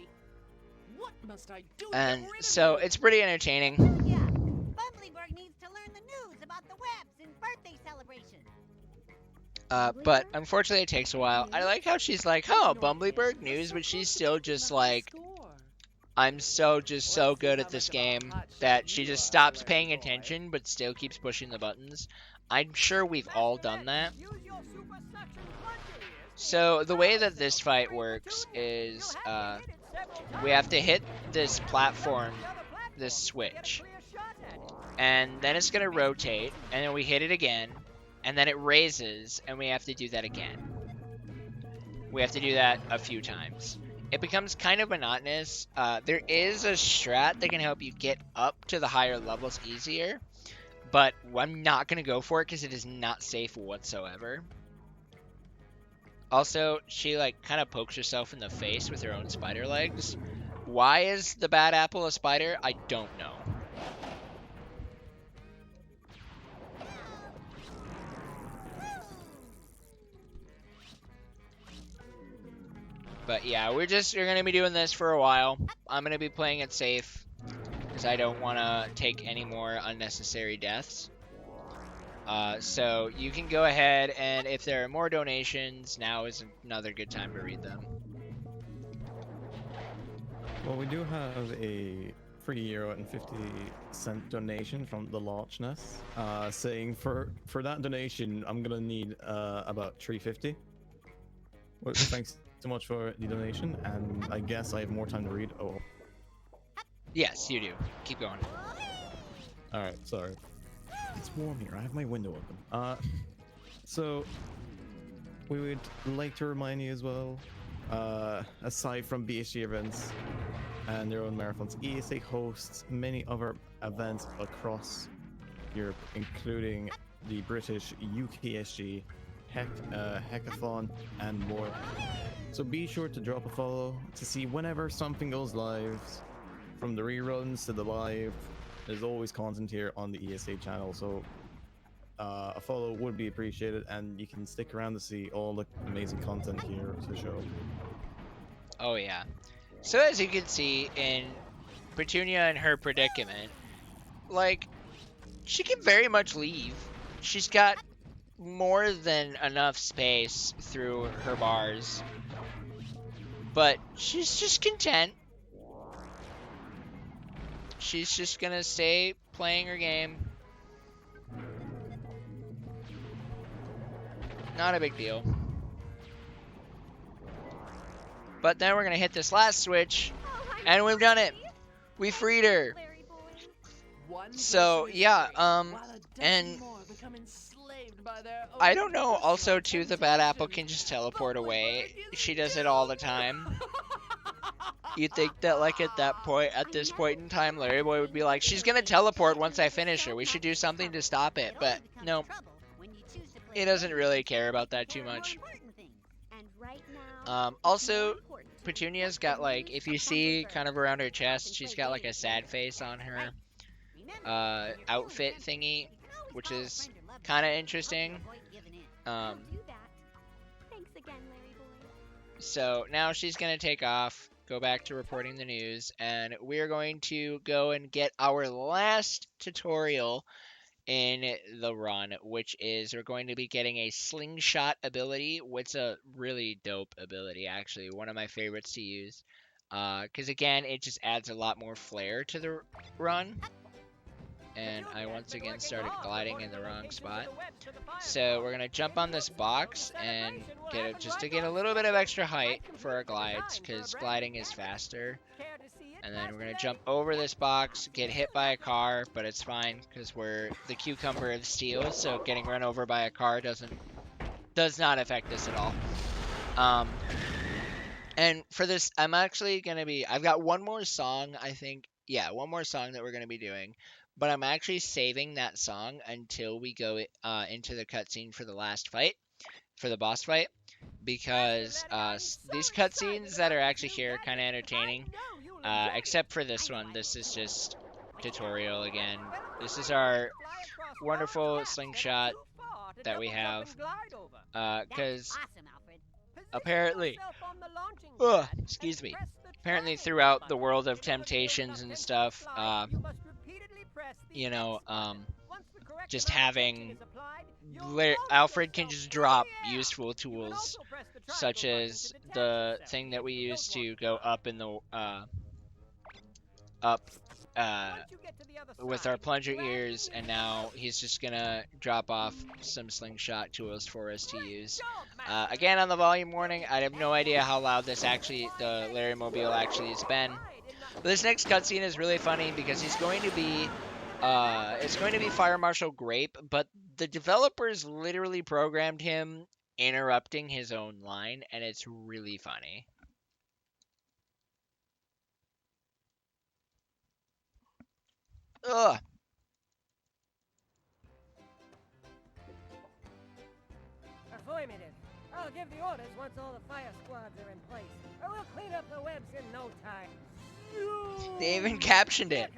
what must I do to And get rid of so you? it's pretty entertaining. Yeah, Bumblyberg needs to learn the news about the webs and birthday celebrations. But unfortunately it takes a while. I like how she's like, oh, Bumblyberg news, but she's still just like, I'm so good at this game that she just stops paying attention but still keeps pushing the buttons. I'm sure we've all done that. Use your super suction plunger ears. So the way that this fight works is we have to hit this platform, this switch, and then it's going to rotate, and then we hit it again, and then it raises, and we have to do that again. We have to do that a few times. It becomes kind of monotonous. There is a strat that can help you get up to the higher levels easier, but I'm not going to go for it because it is not safe whatsoever. Also, she like kind of pokes herself in the face with her own spider legs. Why is the bad apple a spider? I don't know. But yeah, we're going to be doing this for a while. I'm going to be playing it safe because I don't want to take any more unnecessary deaths. So you can go ahead, and if there are more donations, now is another good time to read them. Well, we do have a €3.50 donation from the Larchness, saying for that donation, I'm gonna need about $3.50. Well, thanks so much for the donation, and I guess I have more time to read. Oh, Yes, you do. Keep going. all right, sorry. It's warm here. I have my window open. So we would like to remind you as well, aside from BSG events and their own marathons, ESA hosts many other events across Europe, including the British UKSG, Hackathon, and more. So be sure to drop a follow to see whenever something goes live, from the reruns to the live. There's always content here on the ESA channel, so a follow would be appreciated, and you can stick around to see all the amazing content here to show. Oh, yeah. So as you can see in Petunia and her predicament, like, she can very much leave. She's got more than enough space through her bars, but she's just content. She's just gonna stay playing her game. Not a big deal. But then we're gonna hit this last switch, and we've done it. We freed her. So yeah, and I don't know. Also, too, the bad apple can just teleport away. She does it all the time. You'd think that, like, at this point in time, Larryboy would be like, she's gonna teleport once I finish her. We should do something to stop it. But no, he doesn't really care about that too much. Also, Petunia's got, like, if you see kind of around her chest, she's got like a sad face on her outfit thingy, which is kind of interesting. So now she's gonna take off, go back to reporting the news, and we're going to go and get our last tutorial in the run, which is we're going to be getting a slingshot ability, which is a really dope ability, actually, one of my favorites to use, because again, it just adds a lot more flair to the run. And I once again started gliding in the wrong spot. So we're gonna jump on this box and just to get a little bit of extra height for our glides, because gliding is faster. And then we're gonna jump over this box, get hit by a car, but it's fine because we're the cucumber of steel, so getting run over by a car does not affect us at all. And for this, I've got one more song, I think. Yeah, one more song that we're gonna be doing. But I'm actually saving that song until we go into the cutscene for the last fight, for the boss fight, because these cutscenes that are actually here are kind of entertaining, except for this one. This is just tutorial again. This is our wonderful slingshot that we have, because apparently, Yourself on the launching ugh, pad excuse and me. press the Apparently, triangle throughout the button. world of In order to get temptations enough and density to stuff, fly, you must repeatedly press the you know, X button. Once the correct just amount of tension having is applied, you'll launch Alfred can yourself just through drop the air. useful You can tools also press the such triangle button as to detach the yourself thing that if we you use don't to want go fly. up in the up Once you get to the other with our side, plunger grab ears, the and now he's just gonna drop off some slingshot tools for us to use. job, Master Again, on the Larry. volume warning, I have no idea how loud this actually, the Larry Mobile actually has been. But this next cutscene is really funny because he's going to be, it's going to be Fire Marshal Grape, but the developers literally programmed him interrupting his own line, and it's really funny. Ugh. Affirmative. I'll give the orders once all the fire squads are in place. Or we'll clean up the webs in no time. They even captioned it.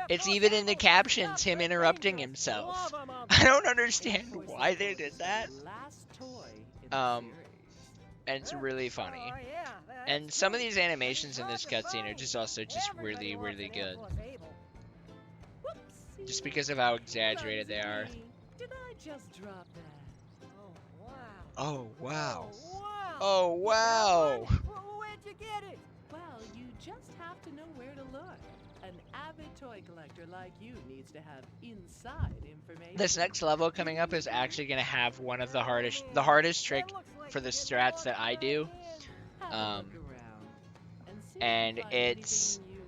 It's even in the captions, him interrupting himself. I don't understand why they did that. And it's really funny. And some of these animations in this cutscene are just also just really, really good. Just because of how exaggerated they are. Did I just drop that? Oh, wow. Wow. Oh, wow. Where'd you get it? Well, you just have to know where to look. An avid toy collector like you needs to have inside information. This next level coming up is actually going to have one of the hardest trick for the strats that I do. Have a look around and see if you And find it's anything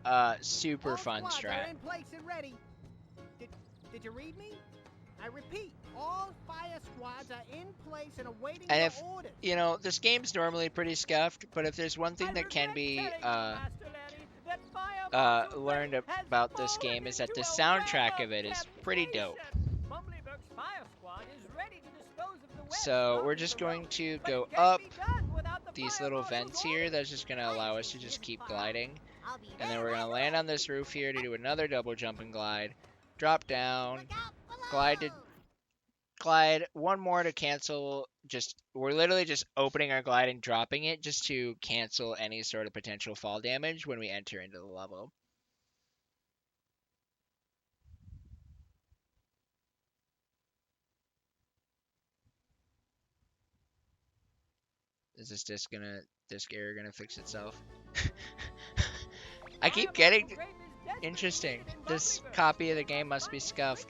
you like. super fun All squads are strat. in place and ready. Did you read me? I repeat, all fire squads are in place and awaiting And your if, orders. you know, this game's normally pretty scuffed, but if there's one thing that can be learned about this game is that the soundtrack of it is pretty dope. So we're just going to go up these little vents here. That's just going to allow us to just keep gliding. And then we're going to land on this roof here to do another double jump and glide. Drop down, glide one more to cancel. We're literally just opening our glide and dropping it just to cancel any sort of potential fall damage when we enter into the level. Is this disc error gonna fix itself? I keep getting interesting. This copy of the game must be scuffed.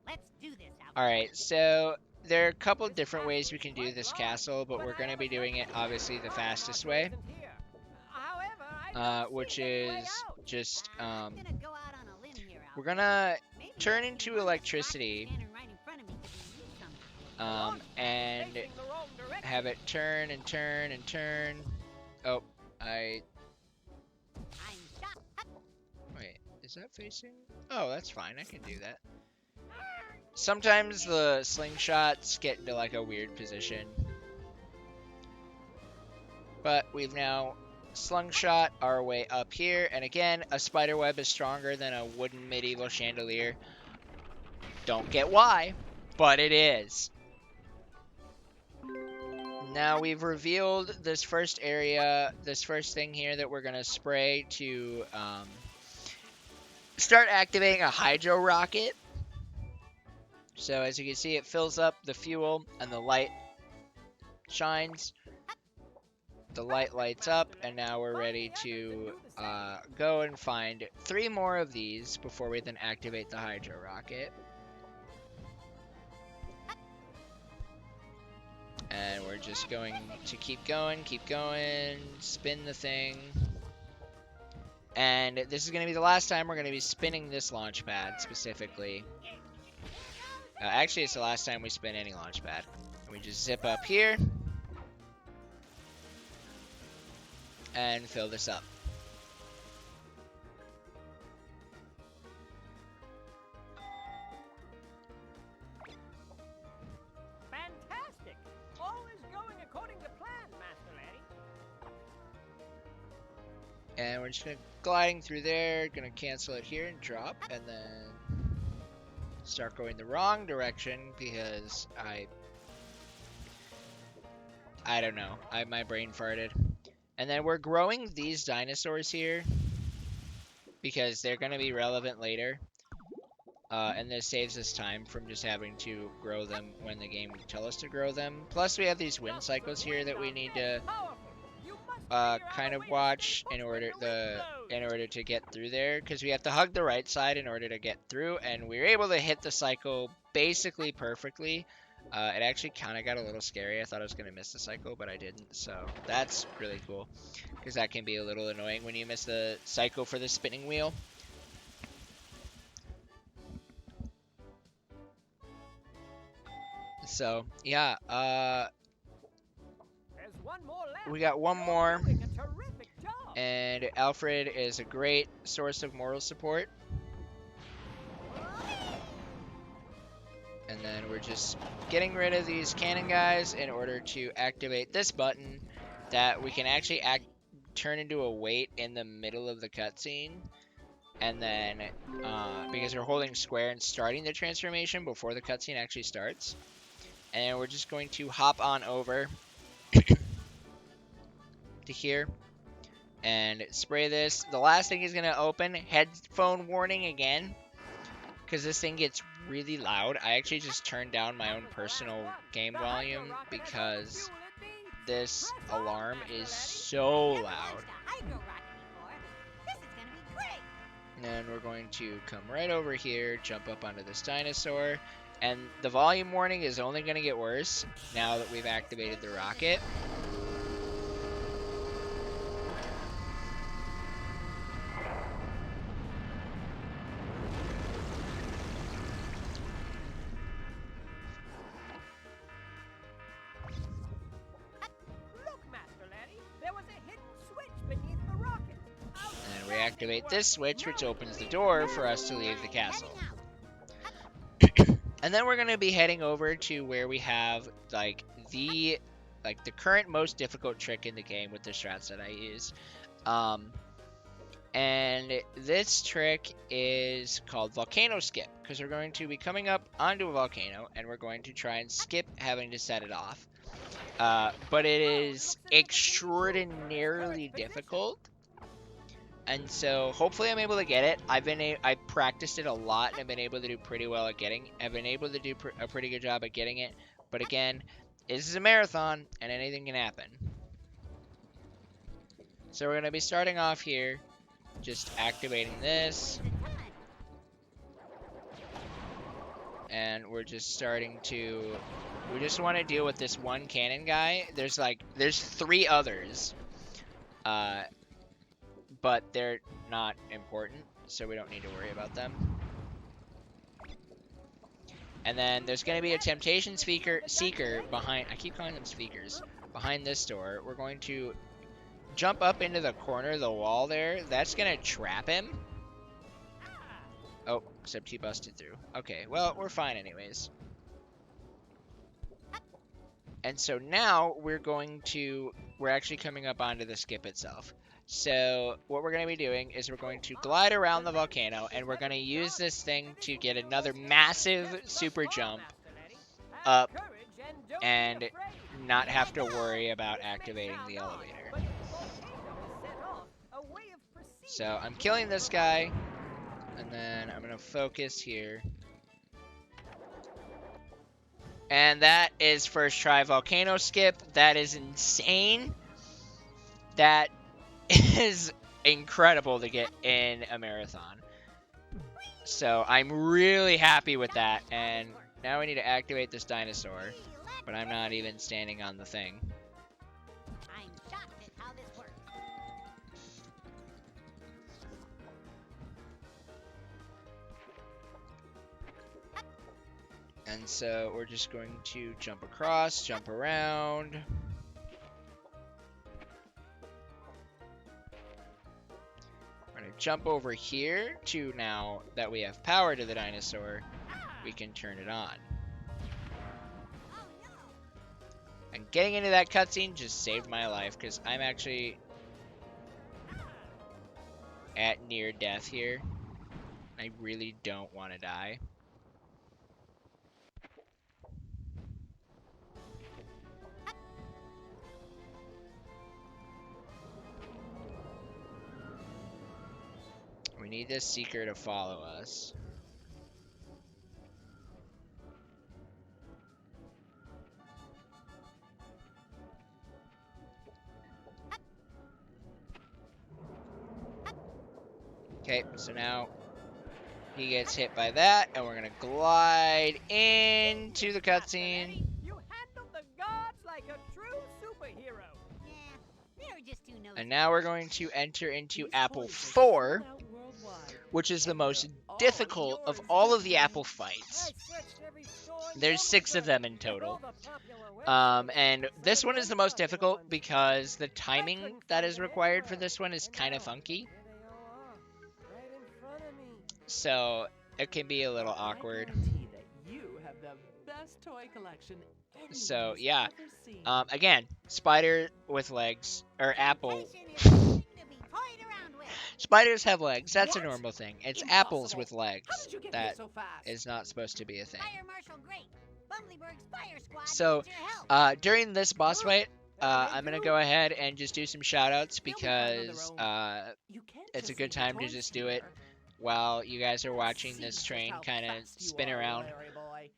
Let's do this, Alright, so there are a couple different ways we can do this castle, but we're going to be doing it obviously the fastest way, which is just, we're going to turn into electricity, and have it turn and turn and turn. Oh, wait, is that facing? Oh, that's fine, I can do that. Sometimes the slingshots get into like a weird position. But we've now slingshot our way up here. And again, a spider web is stronger than a wooden medieval chandelier. Don't get why, but it is. Now we've revealed this first area, this first thing here that we're going to spray to start activating a hydro rocket. So as you can see, it fills up the fuel and the light shines. The light lights up, and now we're ready to go and find 3 more of these before we then activate the hydro rocket. And we're just going to keep going, spin the thing. And this is going to be the last time we're going to be spinning this launch pad specifically. Actually, it's the last time we spin any launch pad. We just zip up here and fill this up. Fantastic! All is going according to plan, Master Larry. And we're just gliding through there, gonna cancel it here and drop, and then start going the wrong direction because I I don't know. My brain farted. And then we're growing these dinosaurs here because they're going to be relevant later. And this saves us time from just having to grow them when the game would tell us to grow them. Plus, we have these wind cycles here that we need to kind of watch in order to get through there, because we have to hug the right side in order to get through, and we were able to hit the cycle basically perfectly. It actually kind of got a little scary. I thought I was going to miss the cycle, but I didn't, so that's really cool, because that can be a little annoying when you miss the cycle for the spinning wheel. So, yeah, we got one more, and Alfred is a great source of moral support. And then we're just getting rid of these cannon guys in order to activate this button that we can actually turn into a weight in the middle of the cutscene. And then, because we're holding square and starting the transformation before the cutscene actually starts. And we're just going to hop on over to here and spray this. The last thing is going to open. Headphone warning again, because this thing gets really loud. I actually just turned down my own personal game volume because this alarm is so loud. And then we're going to come right over here, jump up onto this dinosaur, and the volume warning is only going to get worse now that we've activated the rocket. And we activate this switch, which opens the door for us to leave the castle. And then we're going to be heading over to where we have the current most difficult trick in the game with the strats that I use. And this trick is called Volcano Skip, because we're going to be coming up onto a volcano and we're going to try and skip having to set it off. But it is extraordinarily difficult. And so hopefully I'm able to get it. I practiced it a lot and I've been able to do pretty well at getting. I've been able to do a pretty good job at getting it. But again, this is a marathon and anything can happen. So we're going to be starting off here, just activating this. And we're just starting to, we just want to deal with this one cannon guy. There's 3 others. But they're not important, so we don't need to worry about them. And then there's going to be a temptation seeker behind, I keep calling them speakers, behind this door. We're going to jump up into the corner of the wall there. That's going to trap him. Oh, except he busted through. Okay, well, we're fine anyways. And so now we're actually coming up onto the skip itself. So what we're going to be doing is we're going to glide around the volcano, and we're going to use this thing to get another massive super jump up and not have to worry about activating the elevator. So I'm killing this guy, and then I'm going to focus here. And that is first try volcano skip. That is insane. That is incredible to get in a marathon. So I'm really happy with that. And now we need to activate this dinosaur. But I'm not even standing on the thing. I'm shocked at how this works. And so we're just going to jump across, jump around. We're going to jump over here to, now that we have power to the dinosaur, we can turn it on. And getting into that cutscene just saved my life, because I'm actually at near death here. I really don't want to die. We need this seeker to follow us. Okay, so now he gets hit by that, and we're gonna glide into the cutscene. You handled the gods like a true superhero. Yeah, they're just too nosy. And now we're going to enter into These Apple toys are 4, sold out worldwide, which is the and they're most all difficult of yours all to of the claim. Apple fights. I searched every store in There's 6 of them in Williamsburg, total. all the popular websites, And this one is the most unpopular difficult ones. because the I timing couldn't that find is them required for anywhere. this one is And kind of now, funky. here they all are, right in front of me. So it can be a little awkward. I guarantee that you have the best toy collection anyone So, has yeah. ever seen. Again, spider with legs, or apple. Temptation is something to be toyed around with. Spiders have legs. That's a What? normal thing. It's apples Impossible. with How legs did you get here that so fast? is not supposed to be a thing. Fire Marshal Great. Bumblebee's Fire Squad So, needs your help. During this boss fight, That I'm gonna you? go ahead and just do some shout outs They'll be fine on their because own. You can't it's a just good leave the time to toys just do it here. while you guys are watching See this just train how kind of fast you spin are, around. Larryboy.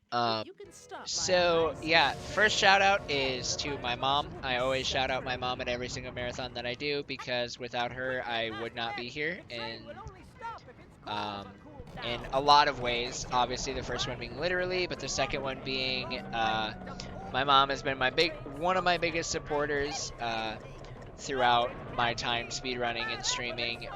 You can stop by So my yeah, secret first shout out and is the to fire my marshal mom. will I be always set shout out my free. mom at every single marathon that I do because without her I would not be here and in a lot of ways. Obviously the first one being literally, but the second one being my mom has been one of my biggest supporters throughout my time speedrunning and streaming.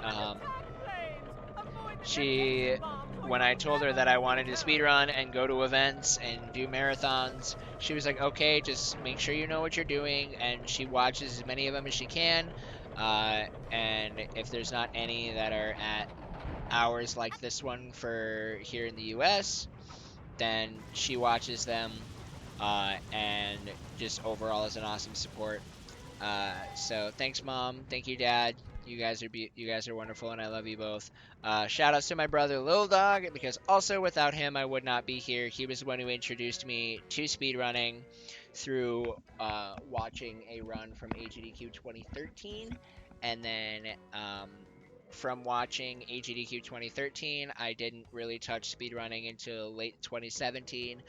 When I told her that I wanted to speedrun and go to events and do marathons, she was like, okay, just make sure you know what you're doing, and she watches as many of them as she can, and if there's not any that are at hours like this one for here in the US, then she watches them, and just overall is an awesome support. So thanks, Mom. Thank you, Dad. You guys are wonderful, and I love you both. Shout outs to my brother Lil Dog, because also without him I would not be here. He was the one who introduced me to speedrunning through watching a run from AGDQ 2013, and then from watching AGDQ 2013, I didn't really touch speedrunning until late 2017.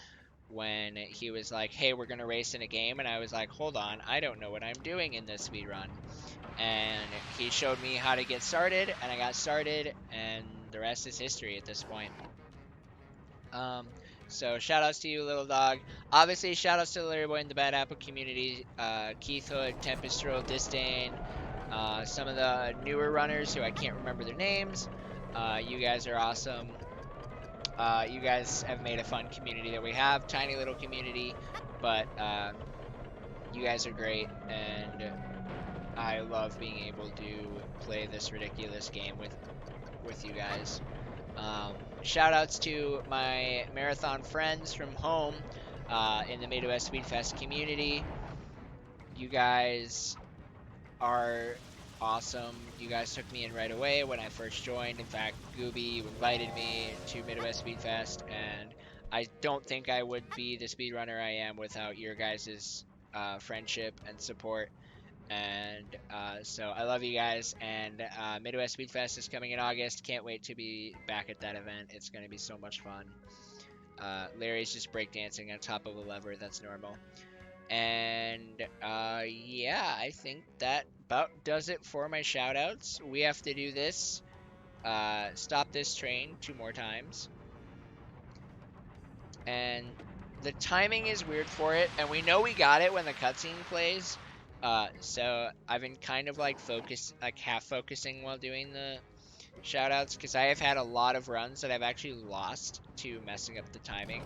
When he was like, hey, we're going to race in a game, and I was like, hold on, I don't know what I'm doing in this speedrun. And he showed me how to get started, and I got started, and the rest is history at this point. So shout outs to you, Little Dog. Obviously, shout outs to the Larryboy and the Bad Apple community, Keith Hood, Tempestro, Disdain, some of the newer runners who I can't remember their names. You guys are awesome. You guys have made a fun community that we have. Tiny little community, but you guys are great, and I love being able to play this ridiculous game with you guys. Shout outs to my marathon friends from home in the Midwest Speedfest community. You guys are awesome. You guys took me in right away when I first joined. In fact, Gooby invited me to Midwest Speedfest, and I don't think I would be the speedrunner I am without your guys' friendship and support. And so I love you guys, and Midwest Speedfest is coming in August. Can't wait to be back at that event. It's going to be so much fun. Larry's just breakdancing on top of a lever. That's normal. And yeah, I think that about does it for my shoutouts. We have to do this. Stop this train 2 more times. And the timing is weird for it, and we know we got it when the cutscene plays. So I've been kind of like half focusing while doing the shoutouts, because I have had a lot of runs that I've actually lost to messing up the timing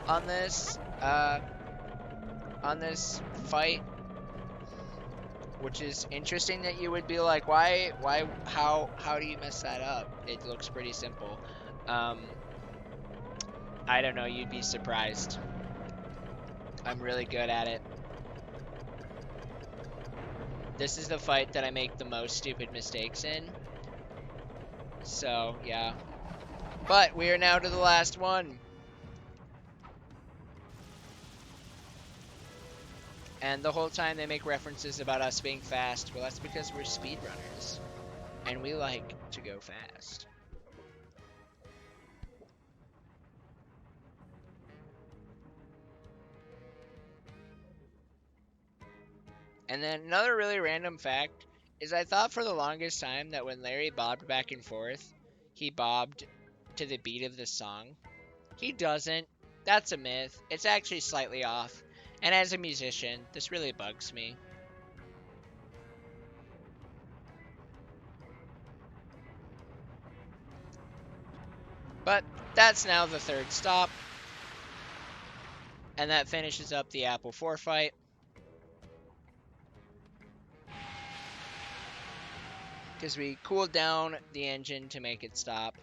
on this fight, which is interesting that you would be like, why, how do you mess that up? It looks pretty simple. I don't know, you'd be surprised. I'm really good at it. This is the fight that I make the most stupid mistakes in. So, yeah. But we are now to the last one. And the whole time they make references about us being fast. Well, that's because we're speedrunners. And we like to go fast. And then another really random fact is I thought for the longest time that when Larry bobbed back and forth, he bobbed to the beat of the song. He doesn't. That's a myth. It's actually slightly off. And as a musician, this really bugs me. But that's now the third stop. And that finishes up the Apple 4 fight. Because we cooled down the engine to make it stop.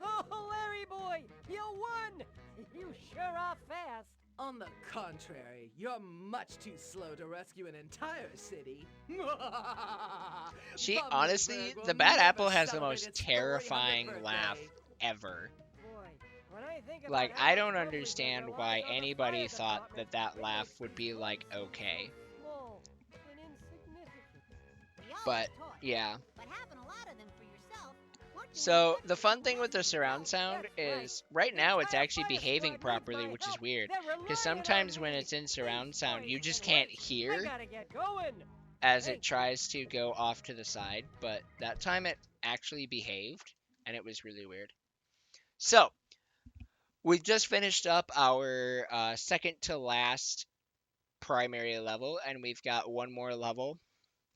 Oh, Larry boy, you won! You sure are fast. On the contrary, you're much too slow to rescue an entire city. She, Bumblebird honestly, will the Bad never Apple has the celebrate most its 400th terrifying birthday. laugh ever. Boy, when I think about Like, how I much don't trouble understand we put why on the anybody fire thought department, that it laugh makes would me be, so like, okay. small and insignificant. We all But, have toys, yeah. but having a lot of them for yourself, what can So, we the get fun for thing with the others? surround sound That's right. is, right The now, it's entire actually fire behaving squad needs properly, my which is help. weird. They're Because relying on sometimes when me. it's in surround These sound, you boys just can can't wait. I hear gotta get going. as Hey. it tries to go off to the side. But that time it actually behaved, and it was really weird. So, we've just finished up our second to last primary level, and we've got one more level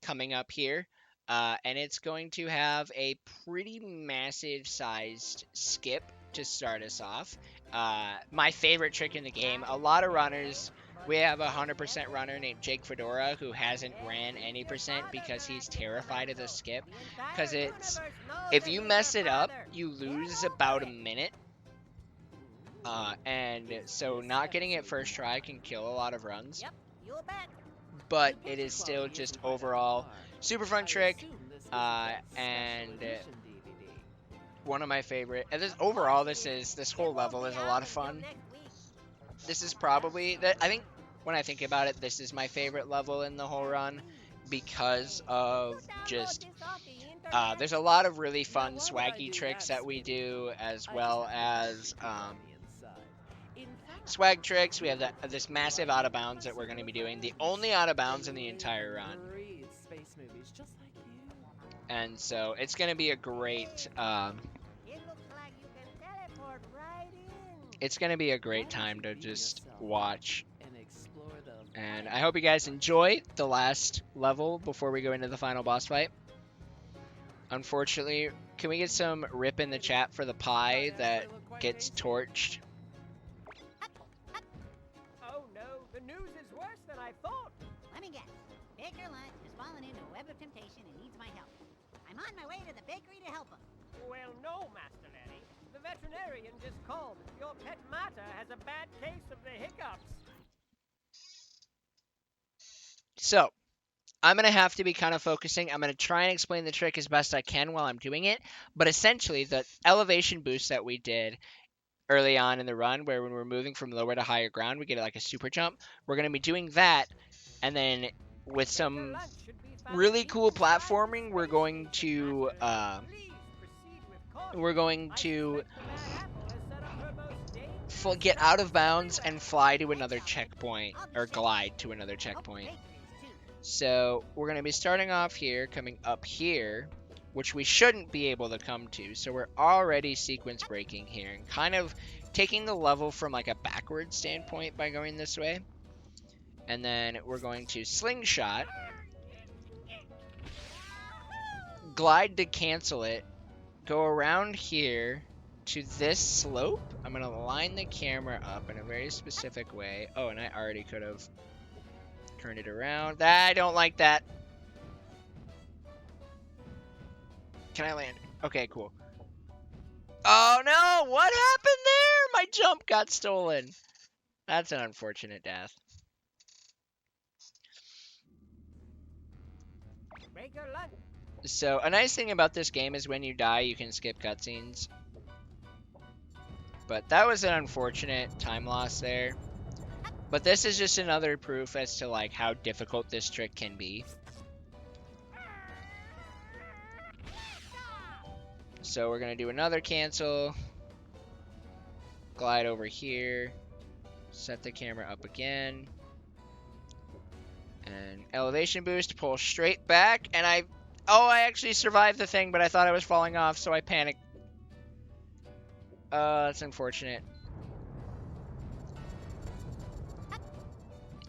coming up here. And it's going to have a pretty massive sized skip to start us off. My favorite trick in the game. A lot of runners. We have a 100% runner named Jake Fedora who hasn't ran any percent because he's terrified of the skip. Because it's, if you mess it up, you lose about a minute. And so not getting it first try can kill a lot of runs. Yep, you bet. But The it picture is still quality just isn't quite up to overall par. super fun I trick. assume this isn't and, that special edition DVD. One of my favorite. And this overall, this whole level is a lot of fun. This is probably I think when I think about it, this is my favorite level in the whole run because of just there's a lot of really fun Now, why would I swaggy do tricks that, that we Speedy? do, as I well just have to as keep it on the inside. In fact, swag tricks. We have this massive out of bounds that we're going to be doing, the only out of bounds in the entire run. breathe space movies just like you. And so it's going to be a great It looks like you can teleport right in. it's going to be a great Why don't time you to be just yourself watch. and explore the And I hope you guys enjoy the last level before we go into the final boss fight. Unfortunately, can we get some rip in the chat for the pie that gets torched? Oh no, the news is worse than I thought. Let me guess. Baker Lunch has fallen into a web of temptation and needs my help. I'm on my way to the bakery to help him. Well, no, Master Larry. The veterinarian just called. Your pet Mata has a bad case of the hiccups. So, I'm going to have to be kind of focusing. I'm going to try and explain the trick as best I can while I'm doing it. But essentially, the elevation boost that we did early on in the run, where when we're moving from lower to higher ground, we get like a super jump. We're going to be doing that, and then with some Lunch should be found really deep cool inside the platforming, we're space going station, to Master. Please proceed with caution. we're going I to suspect the Bad Apple has set up her most dangerous get out of traps bounds everywhere. and fly to another checkpoint, or glide to another checkpoint. So we're going to be starting off here, coming up here, which we shouldn't be able to come to. So we're already sequence breaking here and kind of taking the level from like a backward standpoint by going this way. And then we're going to slingshot, glide to cancel it, go around here to this slope. I'm going to line the camera up in a very specific way. Oh, and I already could have turned it around. I don't like that. Can I land? Okay, cool. Oh no, what happened there? My jump got stolen. That's an unfortunate death. Baker Lunch. So, a nice thing about this game is when you die, you can skip cutscenes. But that was an unfortunate time loss there. But this is just another proof as to like how difficult this trick can be. So we're gonna do another cancel. Glide over here. Set the camera up again. And elevation boost, pull straight back, and I actually survived the thing, but I thought I was falling off, so I panicked. That's unfortunate.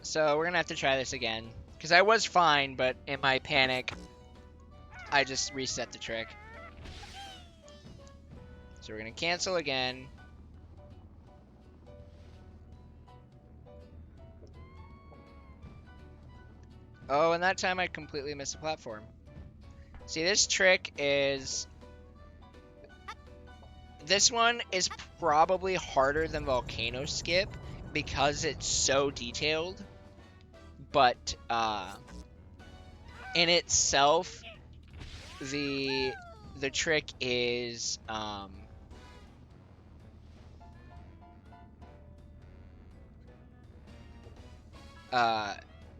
So we're gonna have to try this again. Because I was fine, but in my panic, I just reset the trick. So we're gonna cancel again. Oh, and that time I completely missed the platform. See, this trick is... This one is probably harder than Volcano Skip because it's so detailed. But, in itself, the trick is,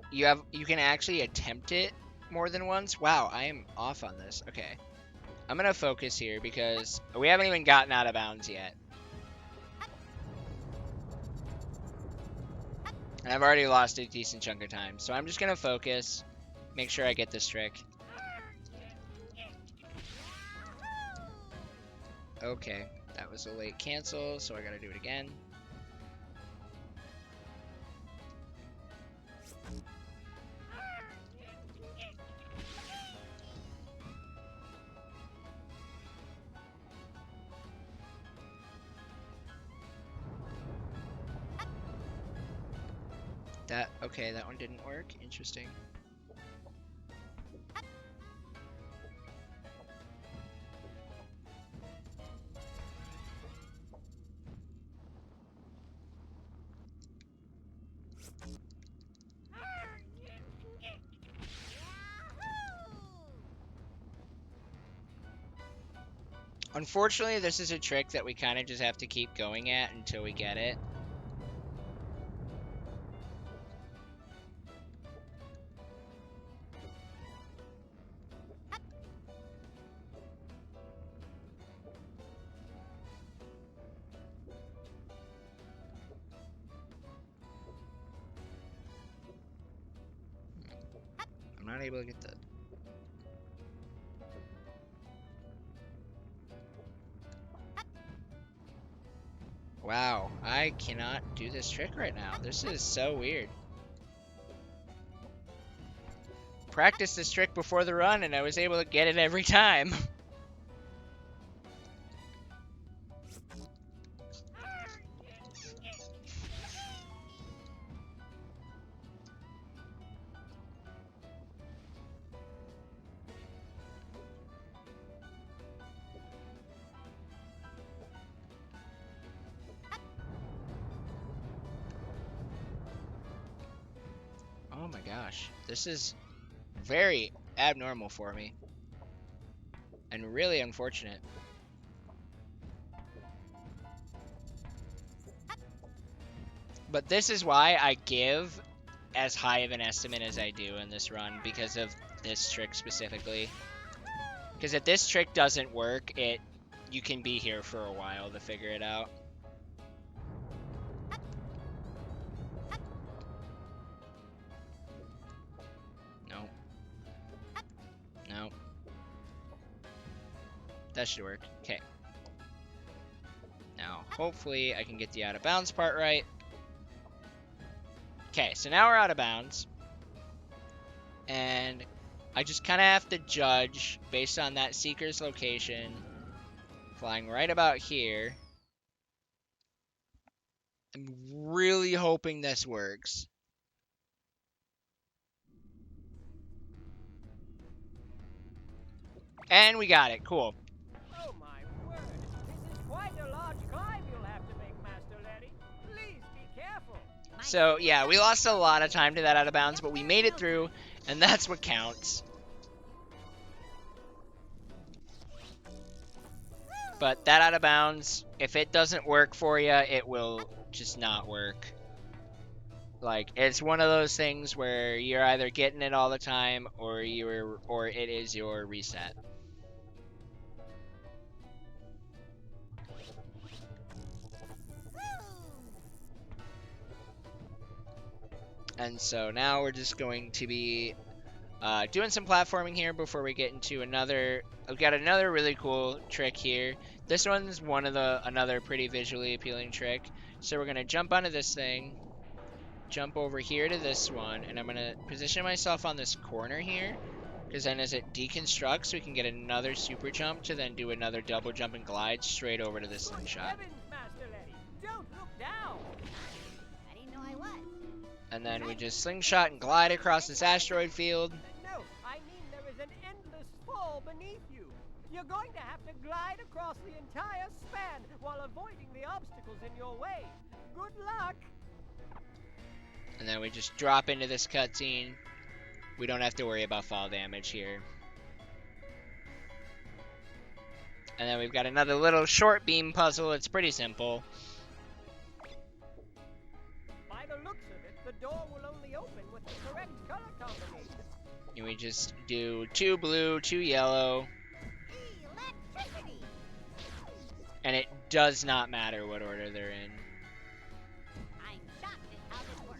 you can actually attempt it more than once. Wow, I am off on this. Okay. I'm gonna focus here because we haven't even gotten out of bounds yet. And I've already lost a decent chunk of time. So I'm just gonna focus, make sure I get this trick. Okay, that was a late cancel, so I gotta do it again. Okay, that one didn't work. Interesting. Unfortunately, this is a trick that we kind of just have to keep going at until we get it. I'm not able to get the... Wow, I cannot do this trick right now. This is so weird. Practiced this trick before the run and I was able to get it every time. Oh my gosh, this is very abnormal for me and really unfortunate. But this is why I give as high of an estimate as I do in this run because of this trick specifically. Because if this trick doesn't work, you can be here for a while to figure it out. No. That should work. Okay. Now, hopefully I can get the out of bounds part right. Okay, so now we're out of bounds. And I just kind of have to judge based on that seeker's location. Flying right about here. I'm really hoping this works. And we got it. Cool. Oh my word! This is quite a large climb you'll have to make, Master Larry. Please be careful. So, yeah, we lost a lot of time to that out of bounds, but we made it through, and that's what counts. But that out of bounds, if it doesn't work for you, it will just not work. Like, it's one of those things where you're either getting it all the time, or it is your reset. And so now we're just going to be doing some platforming here before we get into another. I've got another really cool trick here. This one's another pretty visually appealing trick. So we're gonna jump onto this thing, jump over here to this one, and I'm gonna position myself on this corner here, because then as it deconstructs, we can get another super jump to then do another double jump and glide straight over to this slingshot. Heavens, Master Letty! Don't look down! I didn't know I was. And then we just slingshot and glide across this asteroid field. No, I mean there is an endless fall beneath you. You're going to have to glide across the entire span while avoiding the obstacles in your way. Good luck! And then we just drop into this cutscene. We don't have to worry about fall damage here. And then we've got another little short beam puzzle. It's pretty simple. By the looks of it, the door will only open with the correct color combination. And we just do 2 blue, 2 yellow. Electricity! And it does not matter what order they're in. I'm shocked at how this works.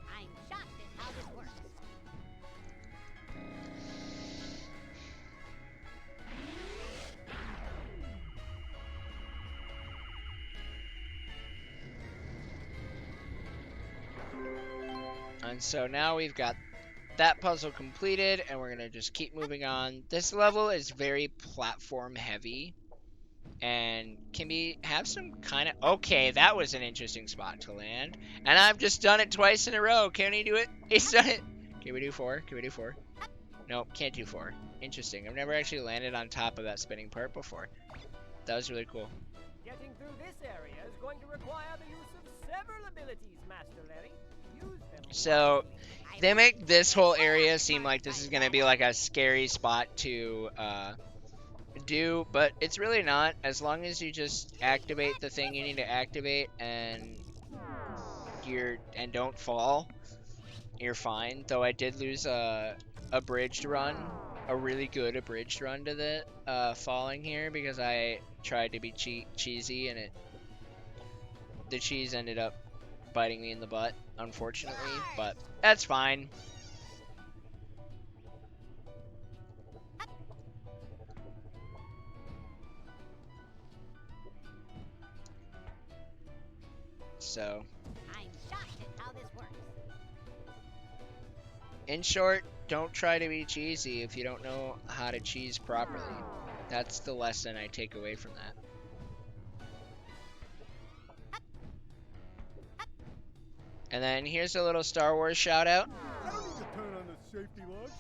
I'm shocked at how this works. And so now we've got that puzzle completed, and we're gonna just keep moving on. This level is very platform heavy, and have some kind of... Okay, that was an interesting spot to land. And I've just done it twice in a row. Can he do it? He's done it. Can we do 4? Can we do 4? Nope, can't do 4. Interesting. I've never actually landed on top of that spinning part before. That was really cool. Getting through this area is going to require the use of several abilities, Master Letty. Use them. So, they make this whole area seem like this is going to be like a scary spot to do, but it's really not. As long as you just activate the thing you need to activate and don't fall, you're fine. Though I did lose a abridged run, a really good abridged run to the falling here, because I tried to be cheesy and the cheese ended up biting me in the butt, unfortunately, but that's fine. So, I'm shocked at how this works. in short, don't try to be cheesy if you don't know how to cheese properly. That's the lesson I take away from that. And then here's a little Star Wars shout out. I don't need to turn on the safety lights.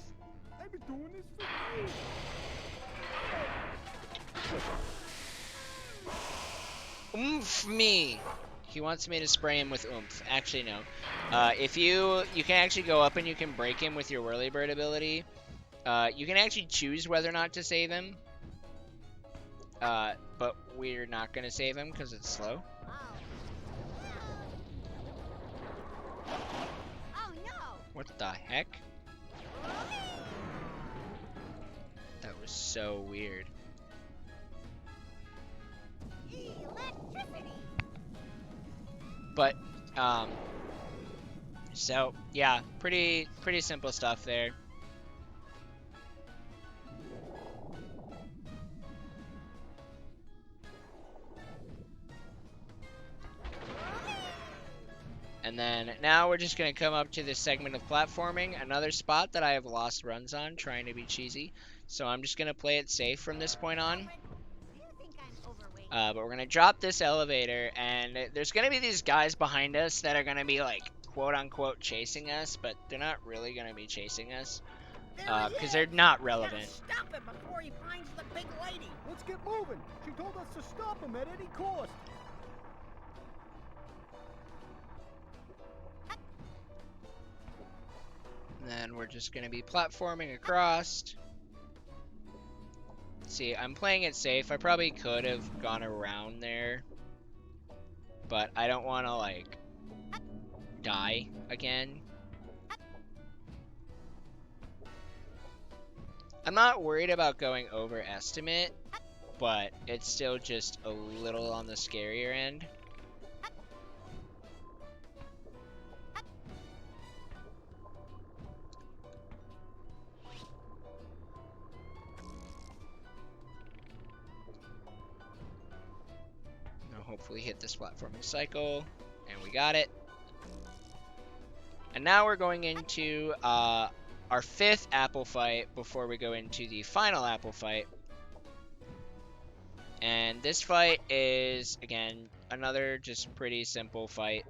I've been doing this for years. Oomph me! He wants me to spray him with oomph. Actually, no. If you can actually go up and you can break him with your Whirlybird ability. You can actually choose whether or not to save him. But we're not going to save him because it's slow. Oh no! What the heck? That was so weird. Electricity! But, so, yeah, pretty simple stuff there. And then now we're just going to come up to this segment of platforming, another spot that I have lost runs on, trying to be cheesy. So I'm just going to play it safe from this point on. Do you think I'm overweight? But we're going to drop this elevator, and there's going to be these guys behind us that are going to be, like, quote-unquote chasing us, but they're not really going to be chasing us, because they're not relevant. Stop him before he finds the big lady. Let's get moving. She told us to stop him at any cost. And then we're just going to be platforming across. See, I'm playing it safe. I probably could have gone around there, but I don't want to, like, die again. I'm not worried about going over estimate, but it's still just a little on the scarier end. Now hopefully hit this platforming cycle, and we got it. And now we're going into our 5th apple fight before we go into the final apple fight. And this fight is, again, another just pretty simple fight.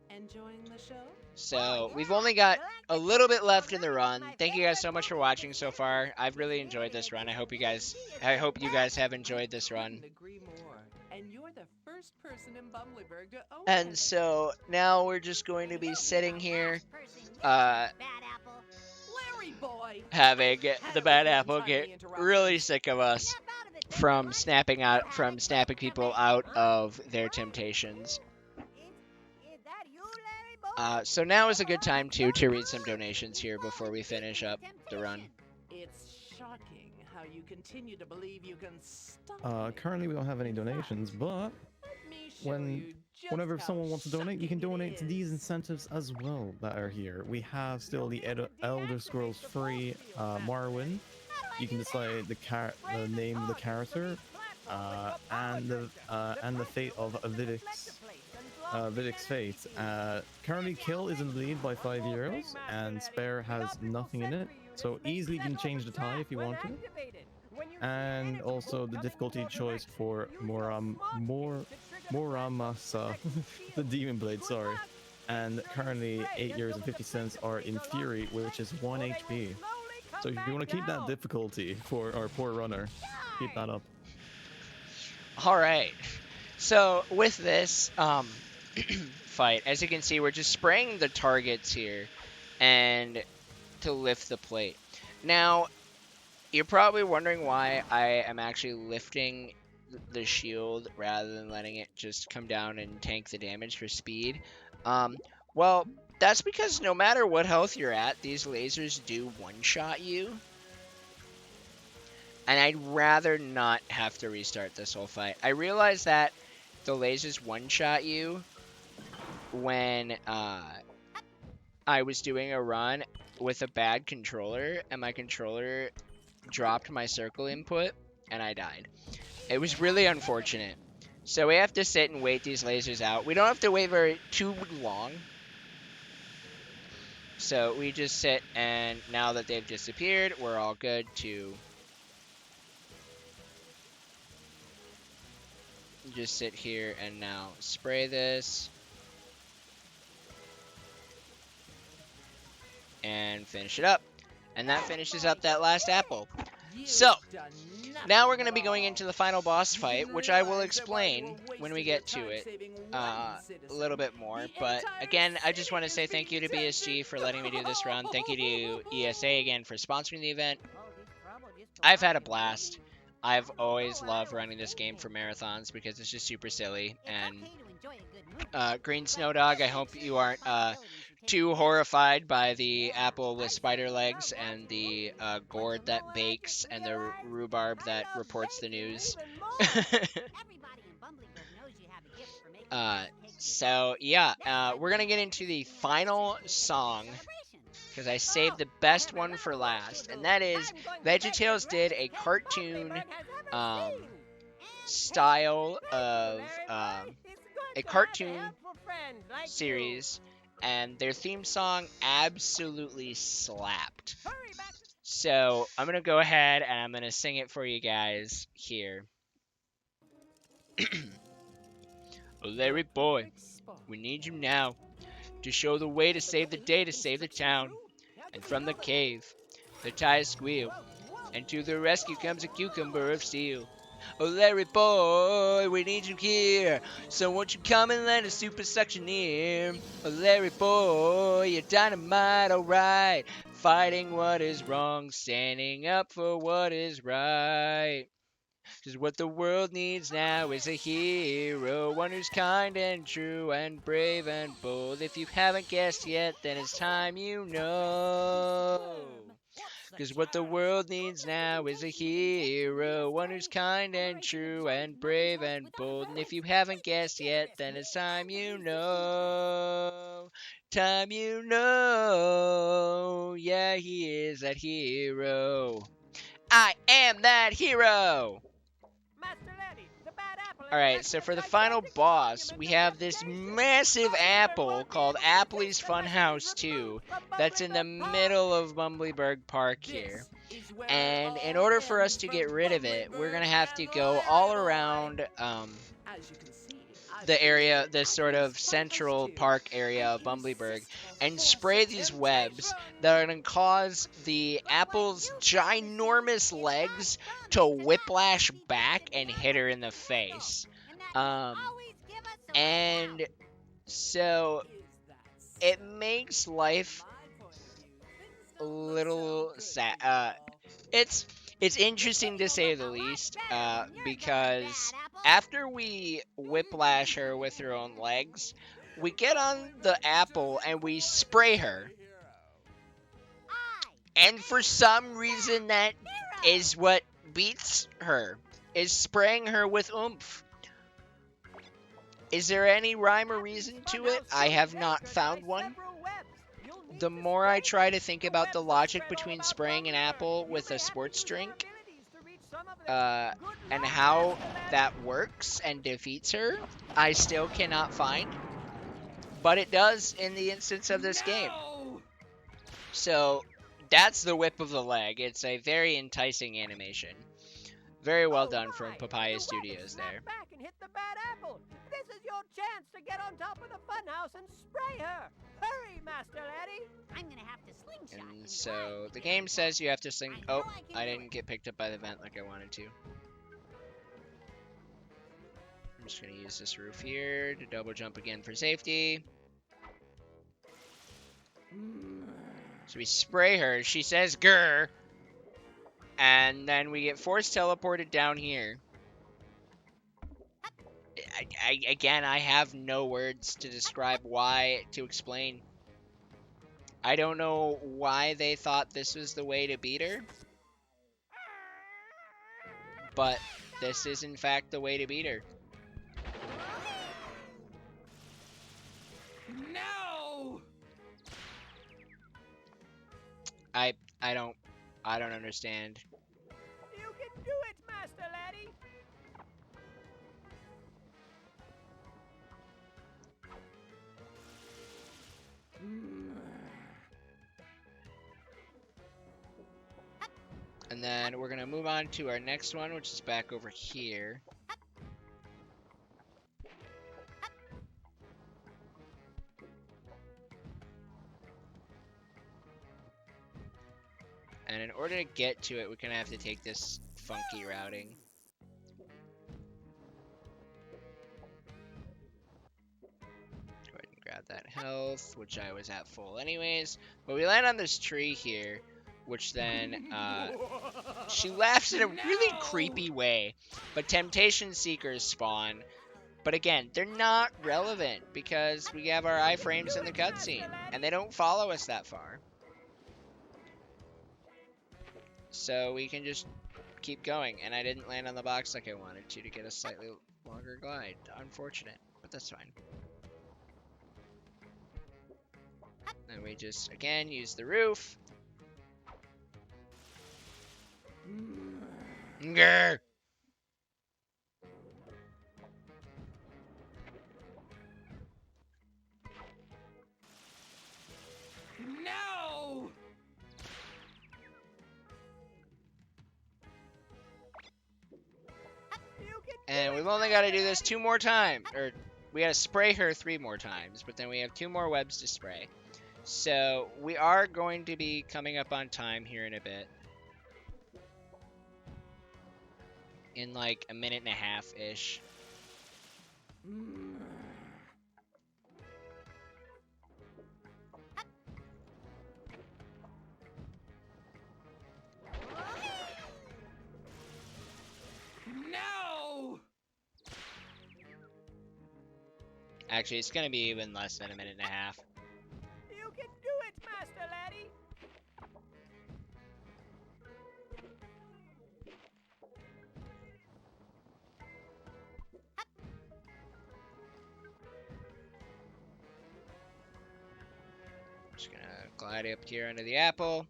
Enjoying the show? So we've only got a little bit left in the run. Thank you guys so much for watching so far. I've really enjoyed this run. I hope you guys have enjoyed this run. Couldn't agree more. And you're the first person in Bumbleberg to own And it. so now we're just going to be sitting here, Bad apple. Larryboy! having the bad apple get really sick of us Snap out of it, then, from boy. snapping people out of their temptations. Is that you, Larry boy? So now is a good time to read some donations here before we finish up the run. It's shocking how you continue to believe you can stop Currently we don't have any donations, but whenever someone wants to donate, you can donate to these incentives as well that are here. We have still the Elder Scrolls free Morrowind. You can decide the name of the character and the fate of Vidic's fate. Currently, Kill is in the lead by €5, and Spare has nothing in it. So easily you can change the tie if you want to. And also the difficulty choice for Moramasa, the Demon Blade, sorry. And currently €8.50 are in Fury, which is 1 HP. So if you want to keep that difficulty for our poor runner, keep that up. Alright, so with this fight, as you can see, we're just spraying the targets here and to lift the plate. Now, you're probably wondering why I am actually lifting the shield rather than letting it just come down and tank the damage for speed. Well, that's because no matter what health you're at, these lasers do one-shot you. And I'd rather not have to restart this whole fight. I realized that the lasers one-shot you when I was doing a run with a bad controller, and my controller dropped my circle input, and I died. It was really unfortunate. So we have to sit and wait these lasers out. We don't have to wait too long. So we just sit, and now that they've disappeared, we're all good to just sit here and now spray this and finish it up. And that finishes up that last apple. So, now we're going to be going into the final boss fight, which I will explain when we get to it a little bit more. But again, I just want to say thank you to BSG for letting me do this run. Thank you to ESA again for sponsoring the event. I've had a blast. I've always loved running this game for marathons because it's just super silly. And Green Snow Dog, I hope you aren't too horrified by the apple with spider legs and the gourd that bakes and the rhubarb that reports the news. So yeah, we're gonna get into the final song because I saved the best one for last, and that is Veggietales did a cartoon style of a cartoon series, and their theme song absolutely slapped. So I'm gonna go ahead and I'm gonna sing it for you guys here. Oh, Larryboy, we need you now to show the way to save the day, to save the town. And from the cave, the tires squeal, and to the rescue comes a cucumber of steel. Oh, Larryboy, we need you here, so won't you come and lend a super suctioneer? Oh, Larryboy, you're dynamite, alright, fighting what is wrong, standing up for what is right. 'Cause what the world needs now is a hero, one who's kind and true and brave and bold. If you haven't guessed yet, then it's time you know. 'Cause what the world needs now is a hero, one who's kind and true and brave and bold. And if you haven't guessed yet, then it's time you know. Time you know. Yeah, he is that hero. I am that hero. Master Letty, the bad apple. Alright, so for the final boss, we have this massive apple called Appley's Funhouse 2 that's in the middle of Bumbleberg Park here. And in order for us to get rid of it, we're gonna have to go all around the area, this sort of central park area of Bumbleberg, and spray these webs that are going to cause the apple's ginormous legs to whiplash back and hit her in the face. And so it makes life a little sad. It's interesting to say the least, because after we whiplash her with her own legs, we get on the apple and we spray her. And for some reason that is what beats her, is spraying her with oomph. Is there any rhyme or reason to it? I have not found one. The more I try to think about the logic between spraying an apple with a sports drink, and how that works and defeats her, I still cannot find. But it does in the instance of this game. So, that's the whip of the leg. It's a very enticing animation. Very well done from Papaya Studios there. Back and hit the bad apple. This is your chance to get on top of the funhouse and spray her. Hurry, Master Letty. I'm gonna have to slingshot. And so the game says you have to sling. Oh, I didn't get picked up by the vent like I wanted to. I'm just gonna use this roof here to double jump again for safety. So we spray her. She says grr. And then we get force teleported down here. Again, I have no words to describe to explain. I don't know why they thought this was the way to beat her. But this is in fact the way to beat her. No! I don't understand. You can do it, Master Letty. And then we're gonna move on to our next one, which is back over here. And in order to get to it, we're gonna have to take this funky routing. Go ahead and grab that health, which I was at full anyways. But we land on this tree here, which then, she laughs in a really creepy way. But Temptation Seekers spawn. But again, they're not relevant because we have our iframes in the cutscene, and they don't follow us that far. So we can just keep going, and I didn't land on the box like I wanted to get a slightly longer glide. Unfortunate, but that's fine. And we just, again, use the roof. Grr. No! And we've only got to do this 2 more times, or we got to spray her 3 more times, but then we have 2 more webs to spray. So we are going to be coming up on time here in a bit. In like a minute and a half-ish. No! Actually, it's going to be even less than a minute and a half. You can do it, Master Letty. Glide up here under the apple.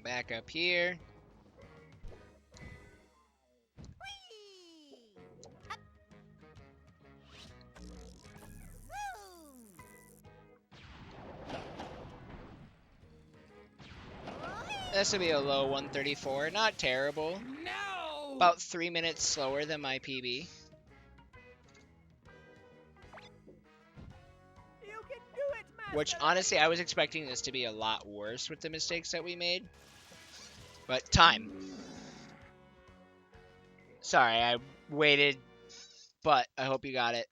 Back up here. This will be a low 134. Not terrible. No! About 3 minutes slower than my PB. You can do it, Master Which, Larry. honestly, I was expecting this to be a lot worse with the mistakes that we made. But time. Sorry, I waited, but I hope you got it.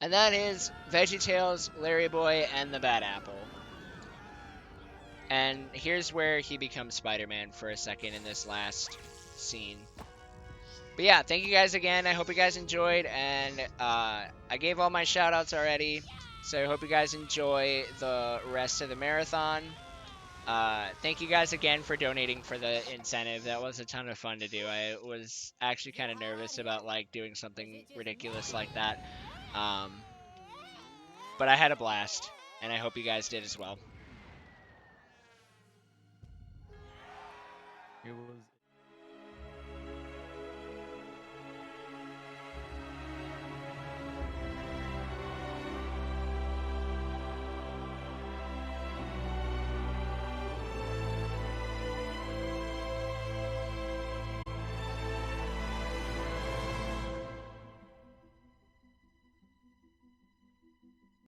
And that is Veggietales, Larryboy, and the Bad Apple. And here's where he becomes Spider-Man for a second in this last scene. But yeah, thank you guys again. I hope you guys enjoyed, and I gave all my shout-outs already. So I hope you guys enjoy the rest of the marathon. Thank you guys again for donating for the incentive. That was a ton of fun to do. I was actually kind of nervous about like doing something ridiculous like that. But I had a blast, and I hope you guys did as well. It was